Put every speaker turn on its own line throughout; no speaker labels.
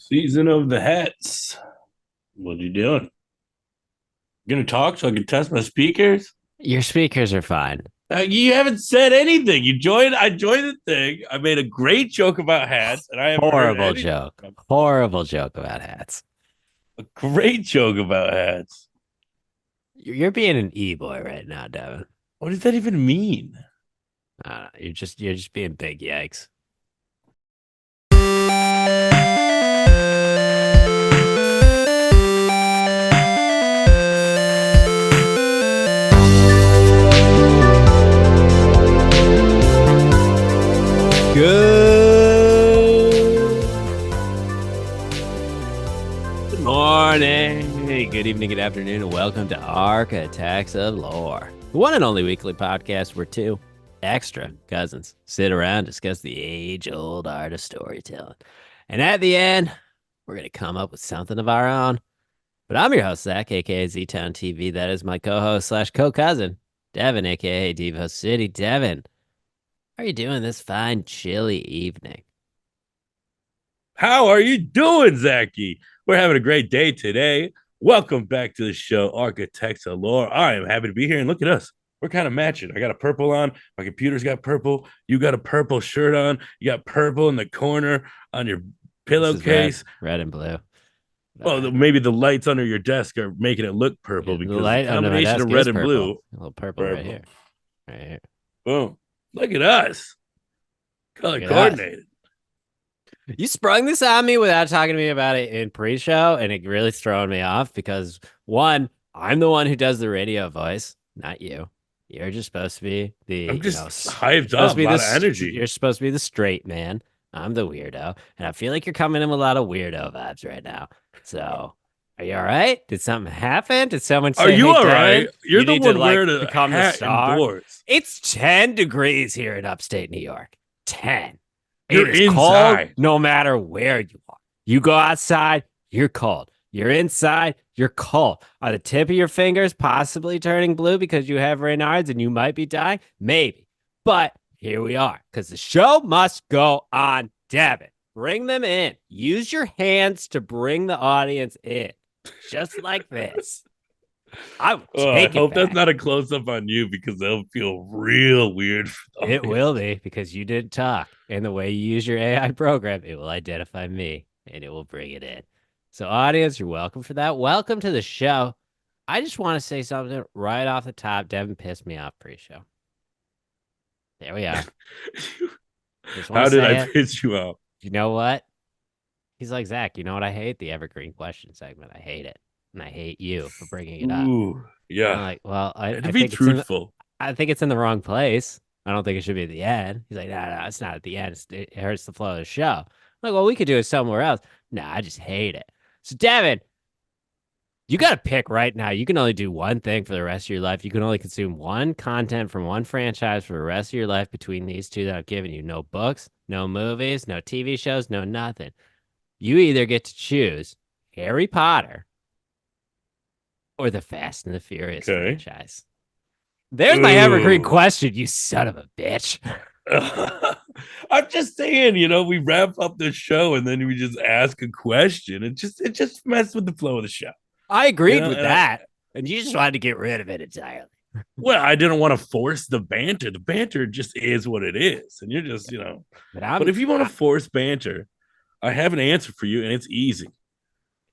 Season of the hats. What are you doing? Gonna talk so I can test my speakers?
Your speakers are fine.
You haven't said anything. You joined. I joined the thing. I made a great joke about hats, and I haven't heard
Horrible
anything.
joke. Horrible joke about hats.
A great joke about hats.
You're being an e-boy right now, Devin.
What does that even mean?
You're just being big yikes. Good morning, good evening, good afternoon, and welcome to Architects of Lore, the one and only weekly podcast where two extra cousins sit around, discuss the age-old art of storytelling, and at the end, we're gonna come up with something of our own. But I'm your host, Zach, aka Z-Town TV. That is my co-host slash co-cousin, Devin, aka Devo City. Devin, how are you doing this fine, chilly evening?
How are you doing, Zachy? We're having a great day today. Welcome back to the show, Architects of Lore. I am happy to be here, and look at us. We're kind of matching. I got a purple on. My computer's got purple. You got a purple shirt on. You got purple in the corner on your
This is red,
pillowcase.
red and blue.
Well, maybe the lights under your desk are making it look purple
The
because the
light under my
combination
desk
of
is
red and
purple.
blue.
A little purple right
Purple.
here. Right here.
Boom. Look at us. Color
Look at us.
coordinated.
You sprung this on me without talking to me about it in pre-show, and it really throwing me off because one, I'm the one who does the radio voice, not you. You're just supposed to be
I'm just hyped up. A lot of energy.
You're supposed to be the straight man. I'm the weirdo, and I feel like you're coming in with a lot of weirdo vibes right now. So, are you all right? Did something happen? Did someone say,
Are you
"Hey,
all
Devin,
right? You're
you
the
need
one
to like
wearing a
become the
hat
star"?
indoors.
It's 10 degrees here in upstate New York. 10.
You're
It is cold
inside.
no matter where you are. You go outside, you're cold. You're inside, you're cold. Are the tip of your fingers possibly turning blue because you have Raynaud's and you might be dying? Maybe. But here we are because the show must go on. Devin, bring them in. Use your hands to bring the audience in. Just like this. I would
I
take it
hope that's
back.
not a close up on you because they'll feel real weird.
It will be because you didn't talk. And the way you use your AI program, it will identify me and it will bring it in. So, audience, you're welcome for that. Welcome to the show. I just want to say something right off the top. Devin pissed me off pre show. There we are. Just want
How
to
did
say
I
it.
piss you off?
You know what? He's like, Zach, you know what I hate? The evergreen question segment. I hate it. And I hate you for bringing it up.
Ooh,
I'm
yeah.
like, well,
And to
I
be
think it's in
truthful,
I think it's in the wrong place. I don't think it should be at the end. He's like, no, it's not at the end. It hurts the flow of the show. I'm like, well, we could do it somewhere else. No, I just hate it. So, Devin, you got to pick right now. You can only do one thing for the rest of your life. You can only consume one content from one franchise for the rest of your life between these two that I've given you. No books, no movies, no TV shows, no nothing. You either get to choose Harry Potter or the Fast and the Furious
okay.
franchise. There's my evergreen
Ooh.
question, you son of a bitch.
I'm just saying, we wrap up the show and then we just ask a question. It just messed with the flow of the show.
I agreed with
And
that. And you just wanted to get rid of it entirely.
well, I didn't want to force the banter. The banter just is what it is. And you're just,
But
but if you want to force banter, I have an answer for you, and it's easy.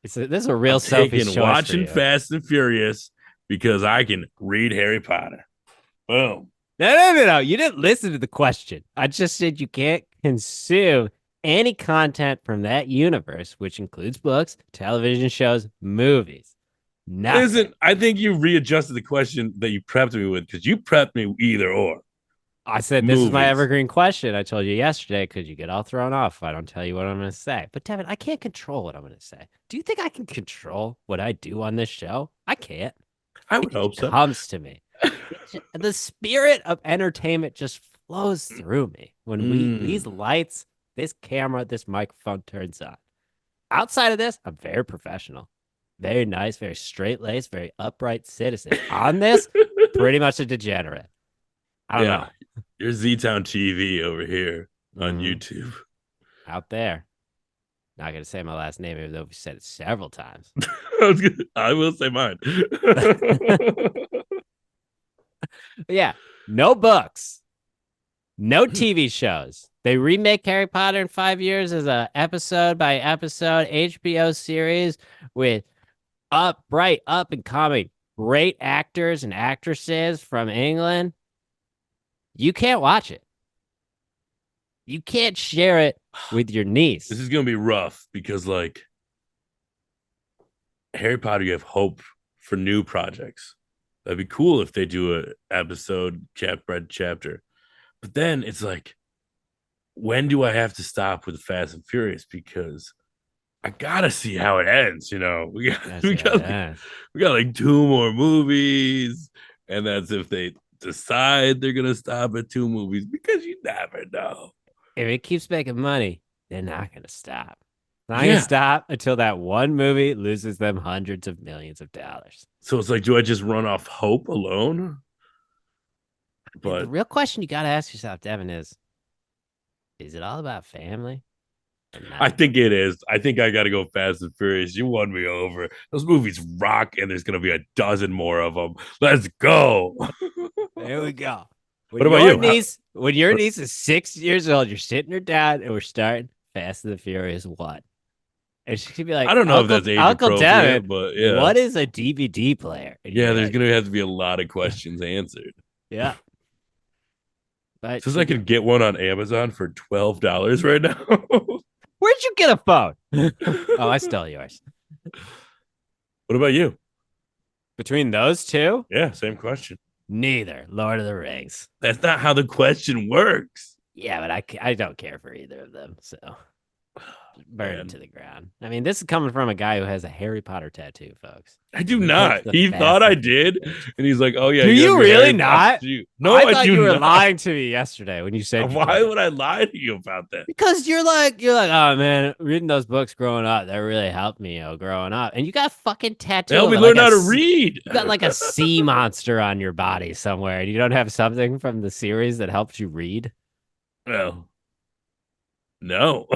this is a real
I'm
selfish
taking
choice
watching
for you.
Fast and Furious because I can read Harry Potter. Boom.
No. You didn't listen to the question. I just said you can't consume any content from that universe, which includes books, television shows, movies. Nothing.
Listen, I think you readjusted the question that you prepped me with because you prepped me either or.
I said this is my
Movies.
evergreen question. I told you yesterday because you get all thrown off if I don't tell you what I'm going to say. But Devin, I can't control what I'm going to say. Do you think I can control what I do on this show? I can't.
I
It
would hope
just
so.
comes to me. The spirit of entertainment just flows through me when these lights, this camera, this microphone turns on. Outside of this, I'm very professional, very nice, very straight laced, very upright citizen. On this, pretty much a degenerate. I don't know.
Your Z Town TV over here on
Mhm.
YouTube.
Out there. Not gonna say my last name, even though we said it several times.
I will say mine.
But yeah, no books, no TV shows. They remake Harry Potter in 5 years as a episode by episode HBO series with bright, up and coming, great actors and actresses from England. You can't watch it. You can't share it with your
This
niece.
is gonna be rough because like Harry Potter, you have hope for new projects. That'd be cool if they do a episode chapter by chapter. But then it's like, when do I have to stop with Fast and Furious? Because I gotta see how it ends. We got
That's
we
the
got like
end.
we got like two more movies, and that's if they decide they're gonna stop at two movies because you never know.
If it keeps making money, they're not gonna stop. Not gonna
Yeah.
stop until that one movie loses them hundreds of millions of dollars.
So it's like, do I just run off hope alone?
And the
But
real question you gotta ask yourself, Devin, is it all about family or
I
not?
think it is. I think I got to go Fast and Furious. You won me over. Those movies rock, and there's going to be a dozen more of them. Let's go.
There we go.
What about you?
When your niece is 6 years old, you're sitting her down and we're starting Fast and the Furious 1. And she could be
I
like,
don't know if that's age
Uncle
appropriate,
Devin,
but yeah.
what is a DVD player? And you'd
Yeah,
be
there's
like,
going to have to be a lot of questions answered.
yeah. But
Since I can get one on Amazon for $12 right now.
where'd you get a phone? Oh, I stole yours.
What about you?
Between those two,
Yeah, same question.
neither. Lord of the Rings.
That's not how the question works.
Yeah, but I don't care for either of them. So burn
Man.
it to the ground. I mean, this is coming from a guy who has a Harry Potter tattoo, folks.
I do
He
not.
picked the
He thought
Fast
I
and
did.
Furious.
And he's like, oh, yeah.
Do
you
you
have your
really
Harry Potter
not?
tattoo. No,
I
I
thought
do
you were
not.
lying to me yesterday when you said you
Why
did.
would I lie to you about that?
Because you're like, oh man, reading those books growing up, that really helped me, growing up. And you got a fucking tattoo
Help
of
me
it, like
learn how to read.
you got like a sea monster on your body somewhere, and you don't have something from the series that helps you read.
Well, no.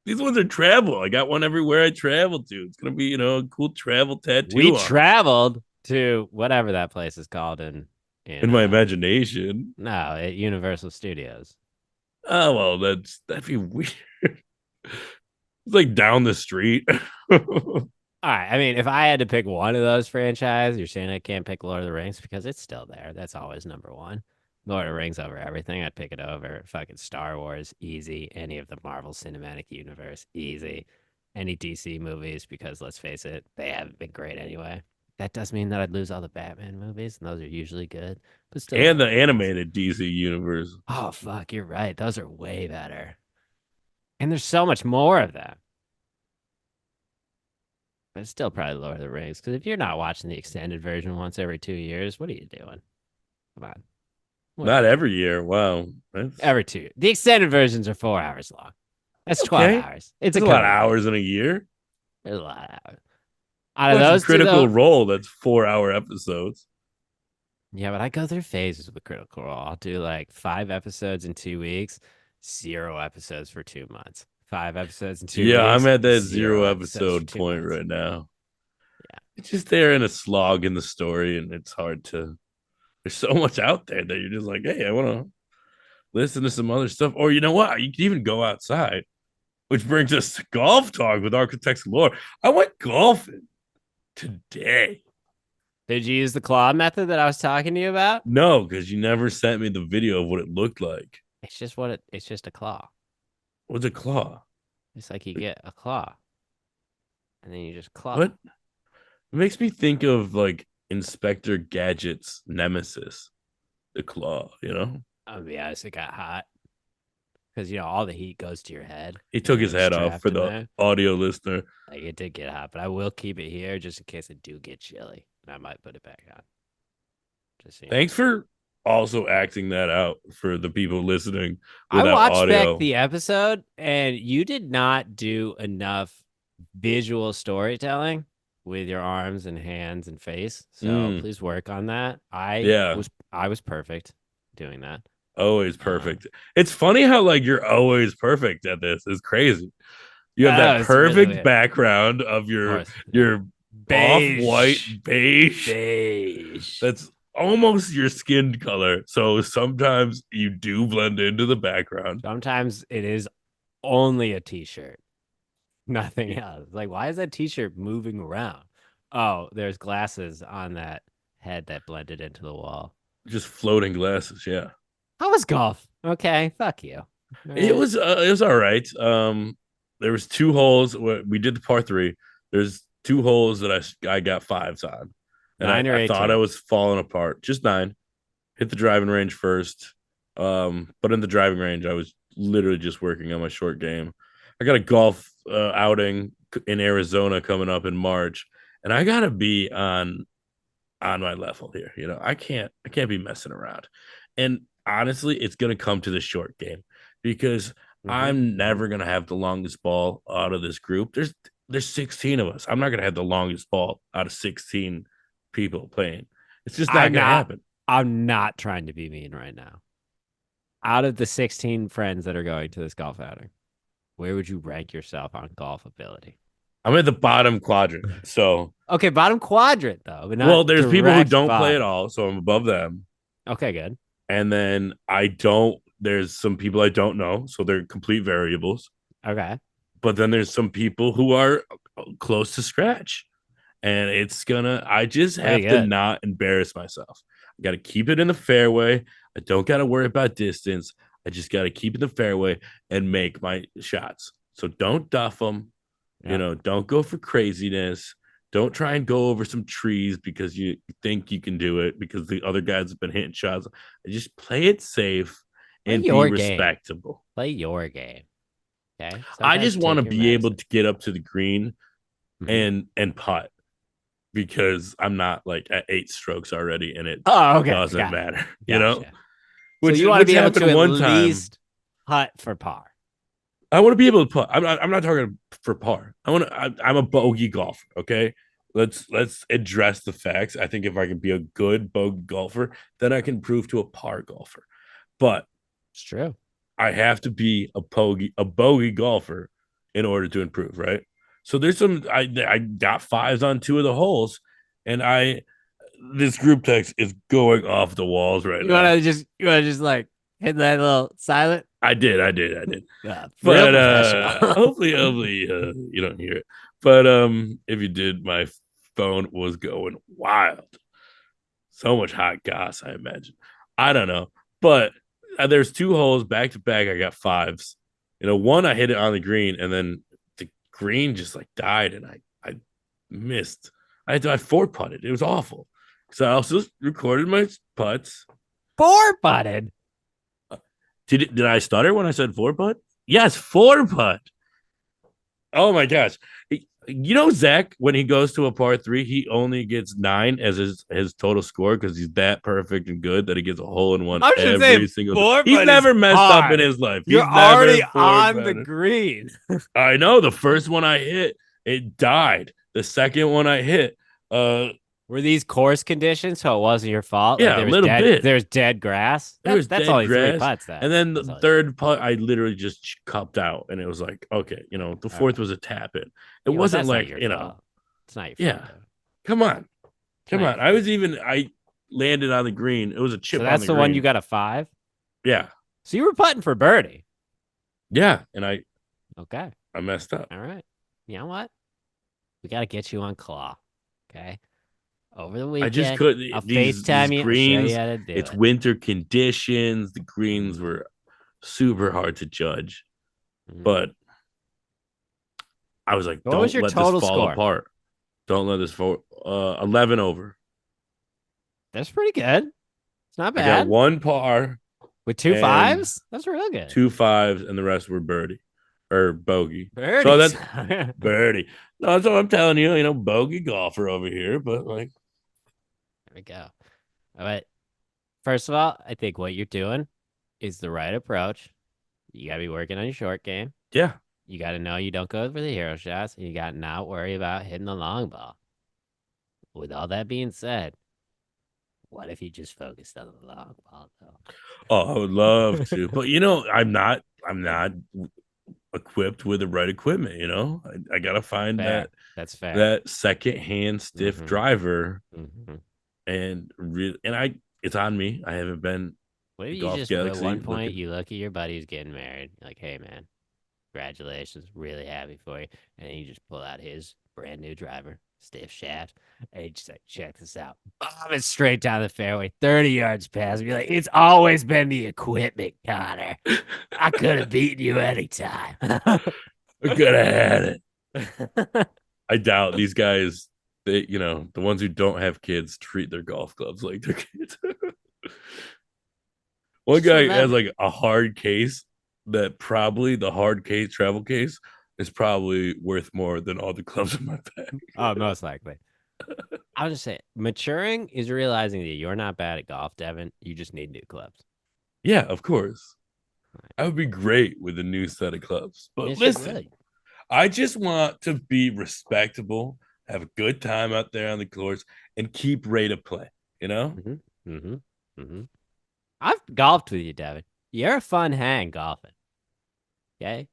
These ones are travel. I got one everywhere I travel to. It's gonna be, a cool travel
We
tattoo on
traveled to whatever that place is called in
in my imagination.
no, at Universal Studios.
Oh well, that'd be weird. It's like down the street.
All right. I mean, if I had to pick one of those franchises, you're saying I can't pick Lord of the Rings because it's still there. That's always number one. Lord of the Rings over everything. I'd pick it over fucking Star Wars, easy. Any of the Marvel Cinematic Universe, easy. Any DC movies, because let's face it, they haven't been great anyway. That does mean that I'd lose all the Batman movies, and those are usually good. But still,
And the animated DC universe.
oh fuck, you're right. Those are way better. And there's so much more of them. But it's still probably Lord of the Rings. Because if you're not watching the extended version once every 2 years, what are you doing? Come on.
Not every year. Wow.
Every 2 years. The extended versions are 4 hours long. That's 12
Okay.
hours. It's
There's a lot of hours in a year.
There's a lot of hours. Out of
Watching
those two,
Critical
though,
Role, that's 4-hour episodes.
yeah, but I go through phases with Critical Role. I'll do like 5 episodes in 2 weeks, 0 episodes for 2 months. 5 episodes in 2 weeks.
Yeah, I'm at that
0
zero
episodes for
episode
2
point
months.
right now.
Yeah.
It's just they're in a slog in the story, and it's hard to. There's so much out there that you're just like, hey, I want to listen to some other stuff. Or you know what? You can even go outside, which brings us to golf talk with Architects Lore. I went golfing today.
Did you use the claw method that I was talking to you about?
No, because you never sent me the video of what it looked like.
It's just a claw.
What's a claw?
It's like you get a claw, and then you just claw.
What? It makes me think of like Inspector Gadget's nemesis, the claw.
I'll be honest, it got hot because all the heat goes to your head.
He took his
It's
head off
trapped
for
in
the
there.
audio listener.
Like it did get hot, but I will keep it here just in case it do get chilly. And I might put it back on. Just so you know.
Thanks for also acting that out for the people listening
I
without
watched
audio.
back the episode, and you did not do enough visual storytelling with your arms and hands and face. So please work on that.
Yeah.
I was perfect doing that.
Always perfect. It's funny how like you're always perfect at this. It's crazy. You have that
It's really
perfect
weird.
background of
Of course.
your off-white
Beige.
beige.
Beige.
That's almost your skin color. So sometimes you do blend into the background.
Sometimes it is only a t-shirt, nothing else. Like, why is that t-shirt moving around? Oh, there's glasses on that head that blended into the wall.
Just floating glasses, yeah.
How was golf? Okay, fuck you. All right.
It was all right. There was two holes. We did the par three. There's two holes that I got fives on, and
Nine or
I thought I
18.
was falling apart. Just nine. Hit the driving range first. But in the driving range, I was literally just working on my short game. I got a golf outing in Arizona coming up in March, and I gotta be on my level here. You know, I can't be messing around. And honestly, it's gonna come to the short game because
Mm-hmm.
I'm
Mm-hmm.
never gonna have the longest ball out of this group. There's 16 of us. I'm not gonna have the longest ball out of 16 people playing. It's just not
I'm
gonna
not
happen.
I'm not trying to be mean right now. Out of the 16 friends that are going to this golf outing, where would you rank yourself on golf ability?
I'm at the bottom quadrant. So
Okay, bottom quadrant though, but
well,
not
there's people who
direct
don't play at
bottom.
all, so I'm above them.
Okay, good.
And then I don't there's some people I don't know, so they're complete variables.
Okay.
But then there's some people who are close to scratch. And I just
Pretty
have to
good.
not embarrass myself. I got to keep it in the fairway. I don't got to worry about distance. I just got to keep it in the fairway and make my shots. So don't duff them. You
Yeah.
know, don't go for craziness. Don't try and go over some trees because you think you can do it because the other guys have been hitting shots. Just play it safe
Play
and be
your game.
respectable.
Play your game. Okay.
I
Sometimes
just want to
take your
be able
medicine.
to get up to the green
Hmm.
and putt because I'm not like at 8 strokes already and it
Oh, okay.
doesn't
Got it.
matter, you know?
Gotcha. So you want to
Which
be able to
happened
at
one time.
least putt for par.
I want to be able to put. I'm not talking for par. I'm a bogey golfer. Okay, let's address the facts. I think if I can be a good bogey golfer, then I can prove to a par golfer. But
It's true.
I have to be a bogey golfer in order to improve, right? So there's some I got fives on two of the holes, and I this group text is going off the walls right now.
You wanna just like hit that little silent.
I did.
Real
But
professional.
hopefully you don't hear it. But if you did, my phone was going wild. So much hot goss, I imagine. I don't know. But there's two holes back to back. I got fives. You know, one I hit it on the green, and then the green just like died, and I missed. I four putted. It was awful. So I also recorded my putts.
Four butted.
Did I stutter when I said four putt? Yes, four putt. Oh my gosh. You know, Zach, when he goes to a par three, he only gets 9 as his total score because he's that perfect and good that he gets a hole in one
I should say
every single time.
four
He's
putt is
never messed up in
hard.
his life.
You're
He's never
already
four
on the
putted.
green.
I know the first one I hit, it died. The second one I hit,
Were these course conditions so it wasn't your fault? Like
yeah, a little bit.
there's dead grass?
There was
That's
dead
only three
grass.
putts then.
And then the
That's only
third putt, I literally just cupped out. And it was like, okay, you know, the
all right.
fourth was a tap in. It
Yeah, but
wasn't
that's not
like,
your
you know,
fault. It's not your fault
yeah,
though.
come on.
It's
Come
not your
on.
fault.
I landed on the green. It was a
So
chip on
that's
the
the one you
green.
got a 5?
Yeah.
So you were putting for birdie.
Yeah. And
Okay.
I messed up.
All right. You know what? We got to get you on claw. Okay. Over the
I just
weekend,
could
I'll
these
FaceTime you and show you
greens,
how to do
it's
it.
winter conditions. The greens
Mhm.
were super hard to judge.
Mhm.
But I was like,
What was
don't
your
let this
total
fall
score?
apart. Don't let this fall 11 over.
That's pretty good. It's not
I got
bad.
one par
With two
and
fives? That's real good.
two fives, and the rest were birdie or bogey. So
Birdies.
that's
There
birdie. No, that's what I'm telling you. You know, bogey golfer over here, but like,
we go. All right. First of all, I think what you're doing is the right approach. You got to be working on your short game.
yeah,
You got to know you don't go for the hero shots. And you got to not worry about hitting the long ball. With all that being said, what if you just focused on the long ball, though?
oh, I would love to, but you know, I'm not. equipped with the right equipment. I gotta find
Fair.
that
That's fair.
that second hand stiff
Mm-hmm.
driver,
Mm-hmm.
and I it's on me. I haven't been
What if
to
you
Golf
just at
Galaxy
one point
looking.
you look at your buddy who's getting married, you're like, hey man, congratulations, really happy for you. And then you just pull out his brand new driver, stiff shaft, and you just like, check this out. Bomb it straight down the fairway, 30 yards past. Be like, it's always been the equipment, Connor. I could have beaten you anytime.
I could have had it. I doubt these guys. The ones who don't have kids treat their golf clubs like their kids. One
Just
guy has
remember.
like a hard case that probably the hard case travel case is probably worth more than all the clubs in my bag.
Oh, most likely. I was just saying, maturing is realizing that you're not bad at golf, Devin. You just need new clubs.
Yeah, of course. I would be great with a new set of clubs. But
Yes, you
listen,
would.
I just want to be respectable, have a good time out there on the course, and keep rate of play, you know?
Mm-hmm. Mm-hmm. Mm-hmm. I've golfed with you, Devin. You're a fun hang golfing. Okay.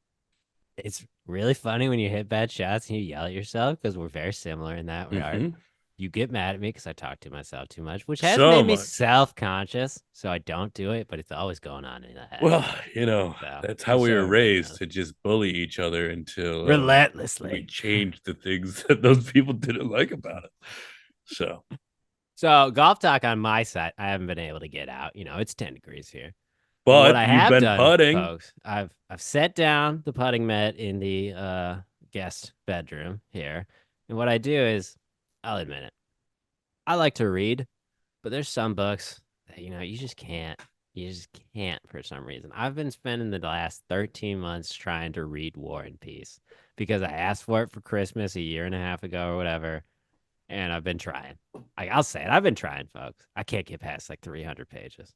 It's really funny when you hit bad shots and you yell at yourself because we're very similar in that regard.
Mm-hmm.
You get mad at me because I talk to myself too much, which has
So
made me
much.
self-conscious. So I don't do it, but it's always going on in the head.
Well,
So
that's how
just
we
so
were
everybody
raised
knows.
to just bully each other until we
Relentlessly.
changed the things that those people didn't like about it. So,
So golf talk on my side, I haven't been able to get out. It's 10 degrees here. But what
but
I
you've
have
been
done,
putting.
folks, I've set down the putting mat in the guest bedroom here. And what I do is, I'll admit it, I like to read, but there's some books that you just can't. You just can't for some reason. I've been spending the last 13 months trying to read War and Peace because I asked for it for Christmas a year and a half ago or whatever, and I've been trying. I'll say it, I've been trying, folks. I can't get past like 300 pages.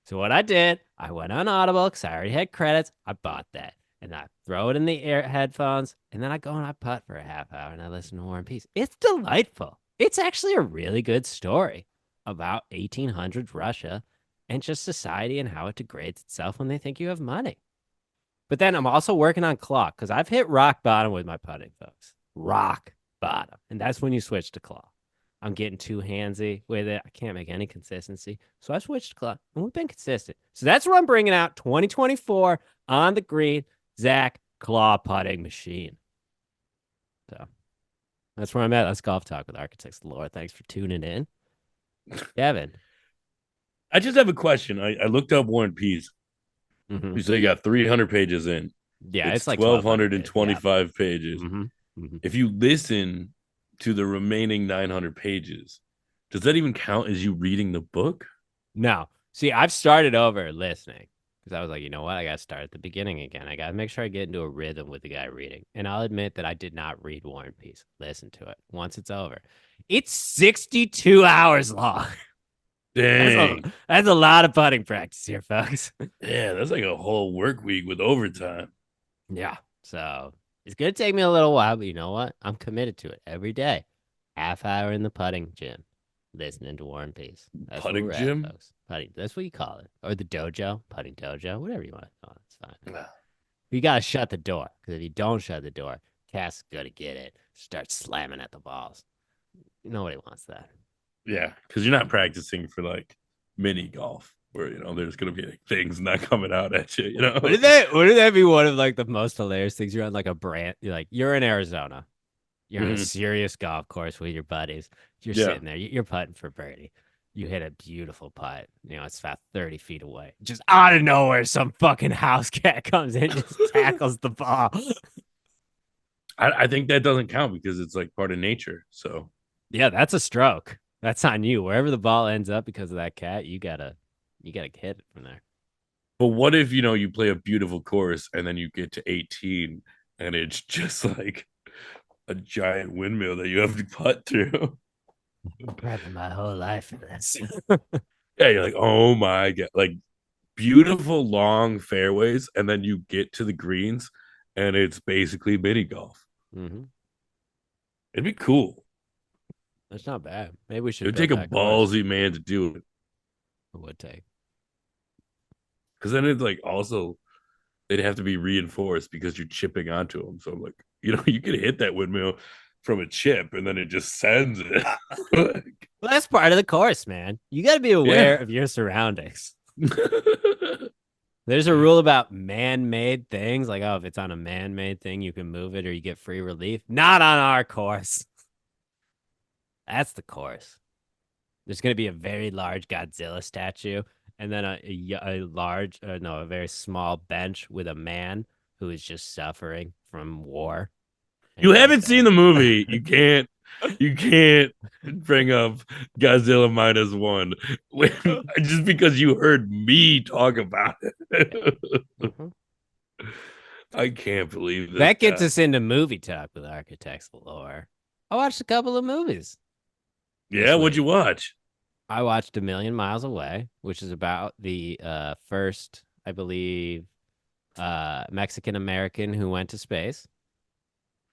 So what I did, I went on Audible because I already had credits. I bought that. And I throw it in the ear headphones. And then I go and I putt for a half hour and I listen to War and Peace. It's delightful. It's actually a really good story about 1800s Russia and just society and how it degrades itself when they think you have money. But then I'm also working on clock because I've hit rock bottom with my putting, folks. Rock bottom. And that's when you switch to claw. I'm getting too handsy with it. I can't make any consistency. So I switched to claw, and we've been consistent. So that's what I'm bringing out 2024 on the green, Zach Claw Putting Machine. So that's where I'm at. That's Golf Talk with Architects Lore. Thanks for tuning in. Devin.
I just have a question. I looked up War and Peace.
Mm-hmm.
You say you got 300 pages in.
Yeah,
It's
it's like 1,200 pages. Yeah.
1,225 pages.
Mm-hmm. Mm-hmm.
If you listen to the remaining 900 pages, does that even count as you reading the book?
No. See, I've started over listening because I was like, you know what? I got to start at the beginning again. I got to make sure I get into a rhythm with the guy reading. And I'll admit that I did not read War and Peace. Listen to it once it's over. It's 62 hours long.
Dang.
That's a lot of putting practice here, folks.
Yeah, that's like a whole work week with overtime.
Yeah. So it's going to take me a little while, but you know what? I'm committed to it every day. Half hour in the putting gym, listening to War and Peace. That's where
Putting
we're at,
gym?
folks. Putting. That's what you call it. Or the dojo, putting dojo, whatever you want to call it. It's fine. You got to shut the door because if you don't shut the door, Cass is going to get it, start slamming at the balls. Nobody wants that.
Yeah, because you're not practicing for like mini golf where there's gonna be like things not coming out at you.
Wouldn't that be one of like the most hilarious things? You're on like a brand, you're in Arizona. You're on a
Mhm.
serious golf course with your buddies. You're
Yeah,
sitting there. You're putting for birdie. You hit a beautiful putt. It's about 30 feet away. Just out of nowhere, some fucking house cat comes in and just tackles the ball.
I think that doesn't count because it's like part of nature. So,
Yeah, that's a stroke. That's on you. Wherever the ball ends up because of that cat, you gotta hit it from there.
but what if you play a beautiful course and then you get to 18 and it's just like a giant windmill that you have to putt through?
Prepping my whole life for this.
Yeah, you're like, oh my god, like beautiful long fairways, and then you get to the greens, and it's basically mini golf.
Mm-hmm.
It'd be cool.
That's not bad. Maybe we
It
should
would
build
take a
that course.
ballsy man to do it,
It would take.
because then it's like also they'd have to be reinforced because you're chipping onto them. So I'm like, you could hit that windmill from a chip and then it just sends it.
Well, that's part of the course, man. You got to be aware
Yeah.
of your surroundings. There's a rule about man-made things, like oh, if it's on a man-made thing, you can move it or you get free relief. Not on our course. That's the course. There's going to be a very large Godzilla statue, and then a large, no, a very small bench with a man who is just suffering from war. And
You
he's right
haven't seen the
there.
movie. You can't bring up Godzilla -1 just because you heard me talk about it.
Mhm.
I can't believe this
That gets
guy.
us into movie talk with Architects Galore. I watched a couple of movies
Yeah,
this
what'd
week.
you watch?
I watched A Million Miles Away, which is about the first, I believe, Mexican American who went to space.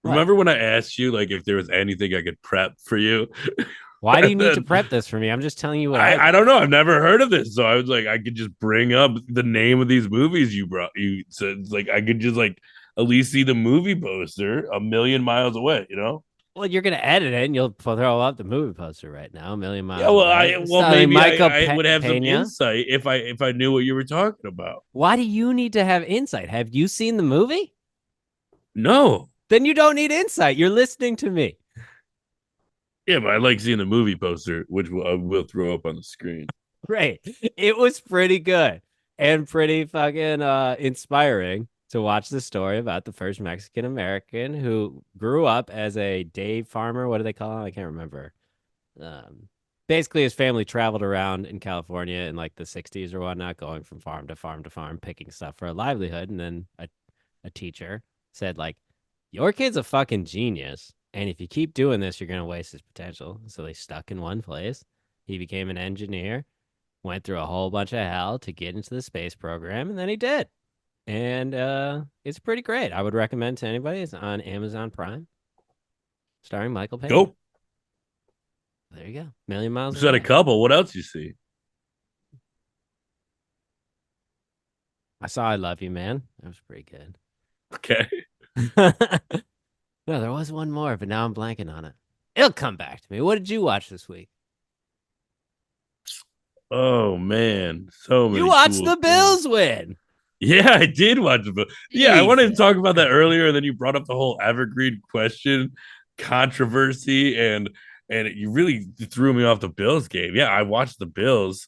What?
Remember when I asked you like if there was anything I could prep for you?
Why do you
And
need to
then
prep this for me? I'm just telling you what I
I don't
watched.
know. I've never heard of this. So I was like, I could just bring up the name of these movies you brought. You said like I could just like at least see the movie poster a million miles away.
Well, you're gonna edit it, and you'll throw up the movie poster right now. A Million
Yeah,
Miles
well,
Away,
I well
starring
maybe
Michael
I would have some
Pena.
insight if I knew what you were talking about.
Why do you need to have insight? Have you seen the movie?
No,
Then you don't need insight. You're listening to me.
yeah, but I like seeing the movie poster, which I will throw up on the screen.
Right. It was pretty good and pretty fucking inspiring to watch the story about the first Mexican American who grew up as a day farmer. What do they call him? I can't remember. Um, Basically, his family traveled around in California in like the 60s or whatnot, going from farm to farm to farm, picking stuff for a livelihood. And then a teacher said, like, your kid's a fucking genius. And if you keep doing this, you're going to waste his potential. So they stuck in one place. He became an engineer, went through a whole bunch of hell to get into the space program, and then he did. And it's pretty great. I would recommend to anybody. It's on Amazon Prime, starring Michael Pena.
Go.
There you go. Million Miles
Just had a
Away.
couple. What else you see?
I saw I Love You, Man. That was pretty good.
Okay.
No, there was one more, but now I'm blanking on it. It'll come back to me. What did you watch this week?
Oh man, so
You
many
watched
cool
the
things.
Bills win.
Yeah, I did watch the book. Yeah, I wanted to
Jesus.
talk about that earlier, and then you brought up the whole evergreen question controversy, and you really threw me off the Bills game. Yeah, I watched the Bills.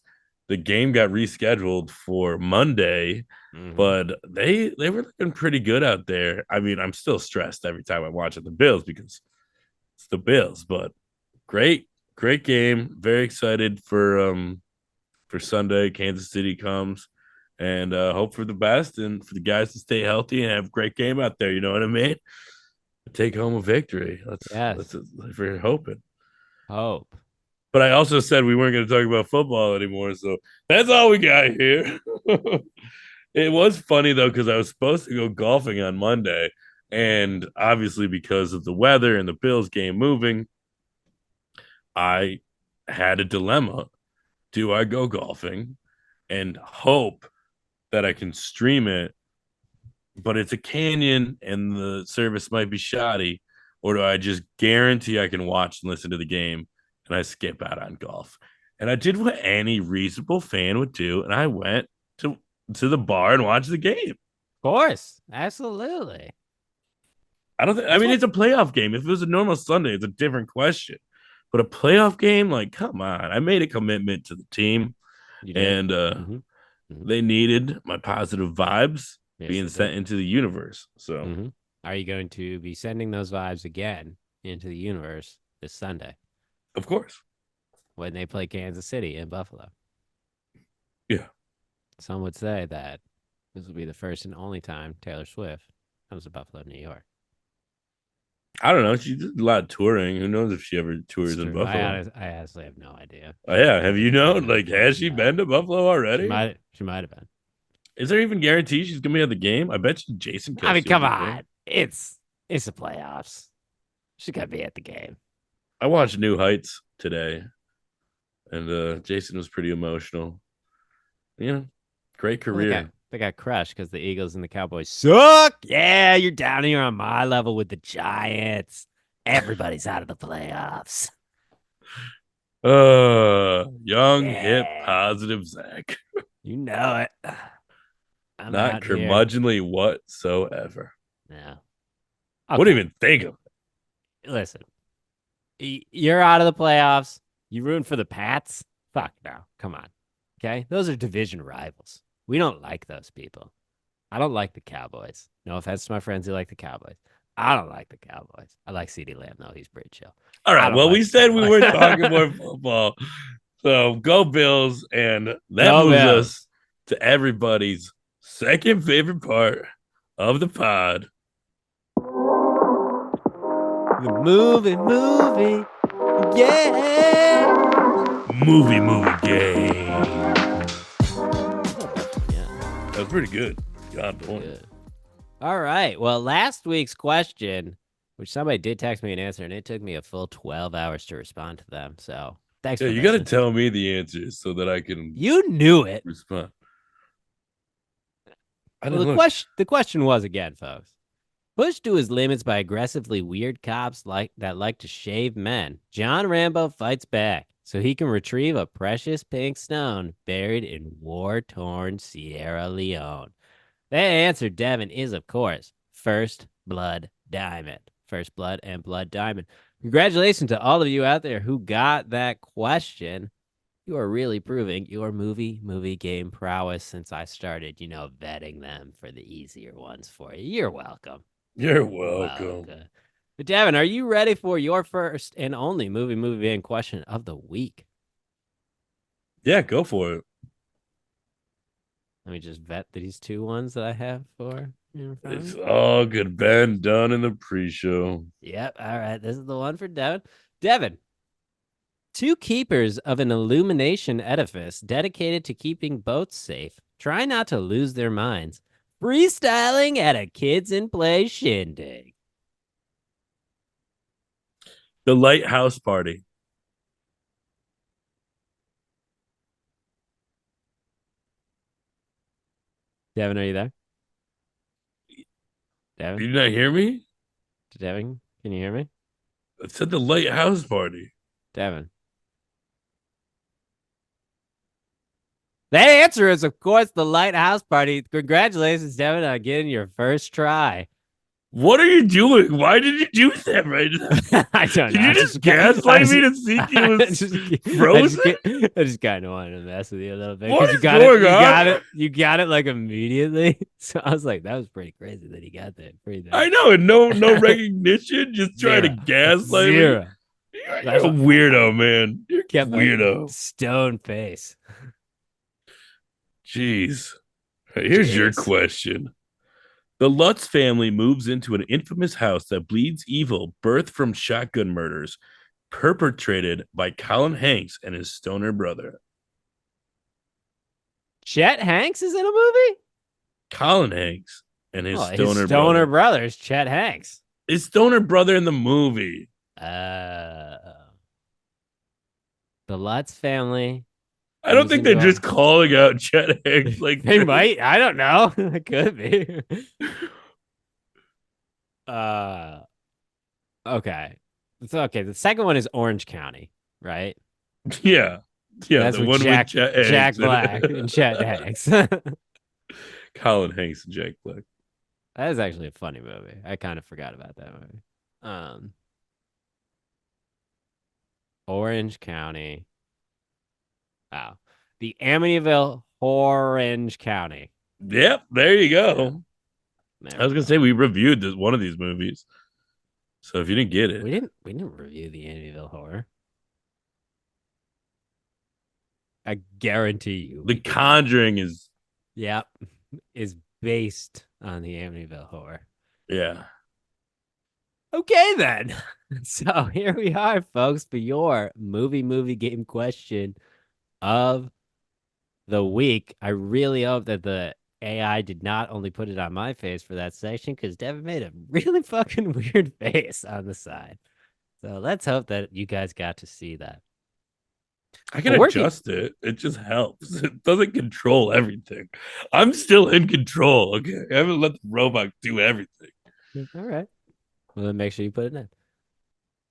The game got rescheduled for Monday,
Mm-hmm.
but they were looking pretty good out there. I mean, I'm still stressed every time I watch the Bills because it's the Bills, but great game. Very excited for Sunday. Kansas City comes, and hope for the best and for the guys to stay healthy and have a great game out there. You know what I mean? Take home a victory. Let's
Yes.
if we're hoping.
Hope.
But I also said we weren't going to talk about football anymore, so that's all we got here. It was funny though because I was supposed to go golfing on Monday, and obviously because of the weather and the Bills game moving, I had a dilemma. Do I go golfing and hope that I can stream it, but it's a canyon and the service might be shoddy? Or do I just guarantee I can watch and listen to the game and I skip out on golf? And I did what any reasonable fan would do, and I went to the bar and watched the game.
Of course. Absolutely.
I don't think I
That's
mean
what
it's a playoff game. If it was a normal Sunday, it's a different question. But a playoff game, like, come on. I made a commitment to the team,
you did.
and
Mm-hmm. Mm-hmm.
they needed my positive vibes
Yes,
being
they did.
sent into the universe. So,
Mm-hmm. Are you going to be sending those vibes again into the universe this Sunday
of course.
when they play Kansas City in Buffalo?
Yeah.
Some would say that this will be the first and only time Taylor Swift comes to Buffalo, New York.
I don't know. She did a lot of touring. Who knows if she ever
It's
tours in
true.
Buffalo?
I honestly have no idea.
Oh, yeah. Have you known?
Yeah,
Like, has she
no.
been to Buffalo
She
already?
might. She might have been.
Is there even guarantee she's going to be at the game? I bet you Jason
I mean,
Kelsey will
come
be there.
on. It's the playoffs. She got to be at the game.
I watched New Heights today, and Jason was pretty emotional. You know, great
Well,
career.
They got crushed because the Eagles and the Cowboys suck. Yeah, you're down here on my level with the Giants. Everybody's out of the playoffs.
Young, hip,
Yeah,
positive Zach.
you know it. I'm
Not
out here.
curmudgeonly whatsoever.
Yeah.
Wouldn't
Okay.
even think of it.
Listen, you're out of the playoffs. You ruined for the Pats. Fuck no. Come on. Okay. Those are division rivals. We don't like those people. I don't like the Cowboys. No offense to my friends who like the Cowboys. I don't like the Cowboys. I like CeeDee Lamb, though. He's pretty chill.
All
I
right.
don't
Well,
like
we
the
said we weren't talking
Cowboys.
more football. So go Bills. And that
Go
moves
Bills.
us to everybody's second favorite part of the pod.
The movie. Yeah.
Movie game.
That's not bad for me. Yeah.
That was pretty good. God
Pretty
bless.
good. All right. Well, last week's question, which somebody did text me an answer, and it took me a full 12 hours to respond to them. So thanks
Yeah,
for
you got to
listening.
tell me the answers so that I can
You knew it.
respond. I
Well,
didn't look.
the question was again, folks. Pushed to his limits by aggressively weird cops like to shave men, John Rambo fights back so he can retrieve a precious pink stone buried in war-torn Sierra Leone. The answer, Devin, is of course First Blood Diamond. First Blood and Blood Diamond. Congratulations to all of you out there who got that question. You are really proving your movie game prowess since I started, vetting them for the easier ones for you. You're welcome.
You're
You're
welcome.
welcome. But Devin, are you ready for your first and only movie game question of the week?
Yeah, go for it.
Let me just vet these two ones that I have for in front of
It's
me.
all good. Ben done in the pre-show.
Yep. All right. This is the one for Devin. Devin, two keepers of an illumination edifice dedicated to keeping boats safe try not to lose their minds, freestyling at a kids in play shindig.
The Lighthouse Party.
Devin, are you there?
Did
Devin?
you not hear me?
Devin, can you hear me?
I said the Lighthouse Party.
Devin. That answer is, of course, the Lighthouse Party. Congratulations, Devin, on getting your first try.
What are you doing? Why did you do that right now?
I don't
Did
know.
you just gaslight me to think it was frozen?
I just kind of wanted to mess with you a little bit
What
because
is going on?
you got it like immediately. So I was like, that was pretty crazy that he got that pretty nice.
I know, and no recognition, just trying to
Zero,
gaslight me.
zero.
You're
That's
a
what
weirdo, man. You're a
kept my
weirdo.
stone face.
Jeez. Here's your
Jeez.
question. The Lutz family moves into an infamous house that bleeds evil, birthed from shotgun murders perpetrated by Colin Hanks and his stoner brother.
Chet Hanks is in a movie?
Colin Hanks and his
Oh, his
stoner
stoner
brother.
brother is Chet Hanks.
His stoner brother in the movie.
Uh, the Lutz family
I don't
moves
think they're
into
just
a.
calling out Chet Hanks like
They
this.
might. I don't know. It could be. Uh, okay. It's okay. The second one is Orange County, right?
Yeah. Yeah,
That's
the
with
one with Chet
Jack
Hanks
Black
and
and Chet Hanks. That
Colin Hanks and Jack Black.
is actually a funny movie. I kind of forgot about that movie. Um, Orange County. Wow. The Amityville Orange County.
Yep, there you go.
There
I was
we
gonna
go.
say we reviewed one of these movies. So if you didn't get it,
We didn't review the Amityville Horror. I guarantee you
The
we did not.
Conjuring is
Yep. Is based on the Amityville Horror.
yeah.
Okay, then. So here we are, folks, for your movie game question of the week. I really hope that the AI did not only put it on my face for that section because Devin made a really fucking weird face on the side. So let's hope that you guys got to see that.
I
A
can
working
adjust it. It just helps. It doesn't control everything. I'm still in control. Okay. I haven't let the robot do everything.
all right. Well, then make sure you put it in.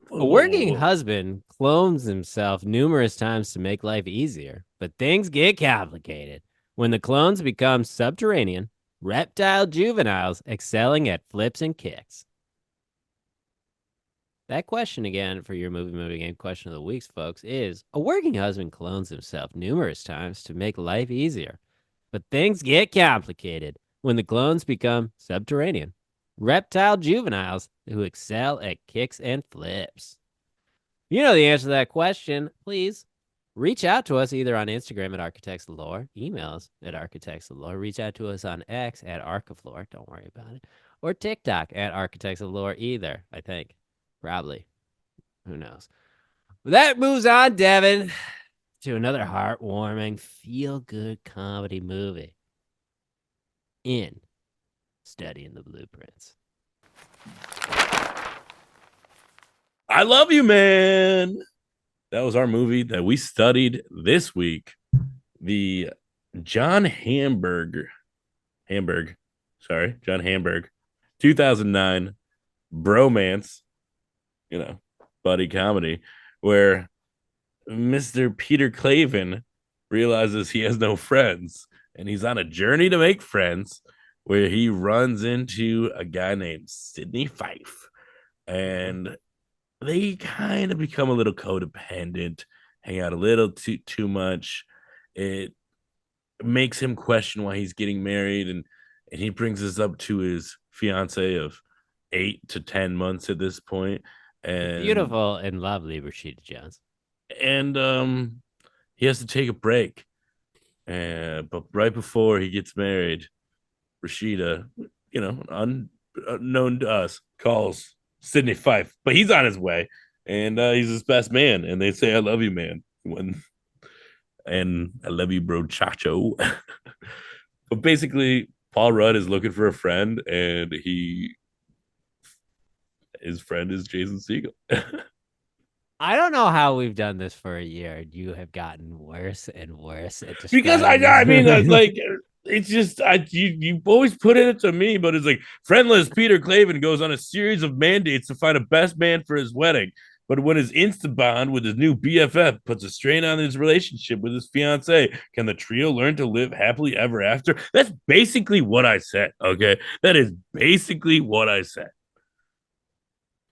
Whoa,
A
whoa,
working
whoa,
husband clones himself numerous times to make life easier, but things get complicated when the clones become subterranean, reptile juveniles excelling at flips and kicks. That question again for your movie game question of the weeks, folks, is a working husband clones himself numerous times to make life easier, but things get complicated when the clones become subterranean, reptile juveniles who excel at kicks and flips. You know the answer to that question. Please reach out to us either on Instagram at Architects of Lore, emails at Architects of Lore, reach out to us on X at Arc of Lore, don't worry about it, or TikTok at Architects of Lore either, I think. Probably. Who knows? But that moves on, Devin, to another heartwarming, feel good comedy movie in Studying the Blueprints.
I love you, man. That was our movie that we studied this week. The John John Hamburg, 2009 bromance, buddy comedy, where Mr. Peter Clavin realizes he has no friends and he's on a journey to make friends where he runs into a guy named Sidney Fife. And they kind of become a little codependent, hang out a little too much. It makes him question why he's getting married, and he brings this up to his fiance of 8 to 10 months at this point, and
Beautiful and lovely Rashida Jones.
and he has to take a break. But right before he gets married, Rashida, unknown to us, calls Sidney Fife, but he's on his way, and he's his best man, and they say, "I love you, man," and I love you, bro, chacho. But basically, Paul Rudd is looking for a friend, and his friend is Jason Segel.
I don't know how we've done this for a year. You have gotten worse and worse at
Because I
describing this
I mean
movie.
like it's just you always put it to me, but it's like friendless Peter Clavin goes on a series of mandates to find a best man for his wedding. But when his insta bond with his new BFF puts a strain on his relationship with his fiance, can the trio learn to live happily ever after? That's basically what I said. Okay, that is basically what I said.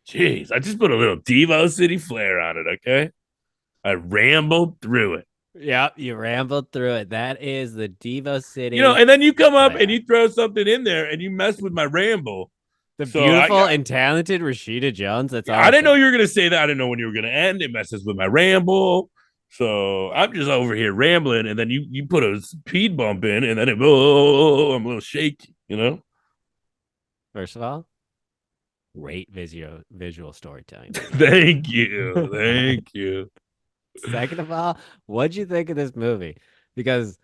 Jeez, I just put a little Devo City flair on it. Okay, I rambled through it.
Yep, you rambled through it. That is the Devo City
And then you come up and
flair.
you throw something in there and you mess with my ramble.
The
So I
beautiful
got,
and talented Rashida Jones. That's all
I
I'm
didn't know
saying.
you were gonna say that. I didn't know when you were gonna end. It messes with my ramble. So I'm just over here rambling, and then you put a speed bump in, and then I'm a little shaky.
First of all, great visual storytelling there, Devin.
Thank you, thank you.
Second of all, what'd you think of this movie? Because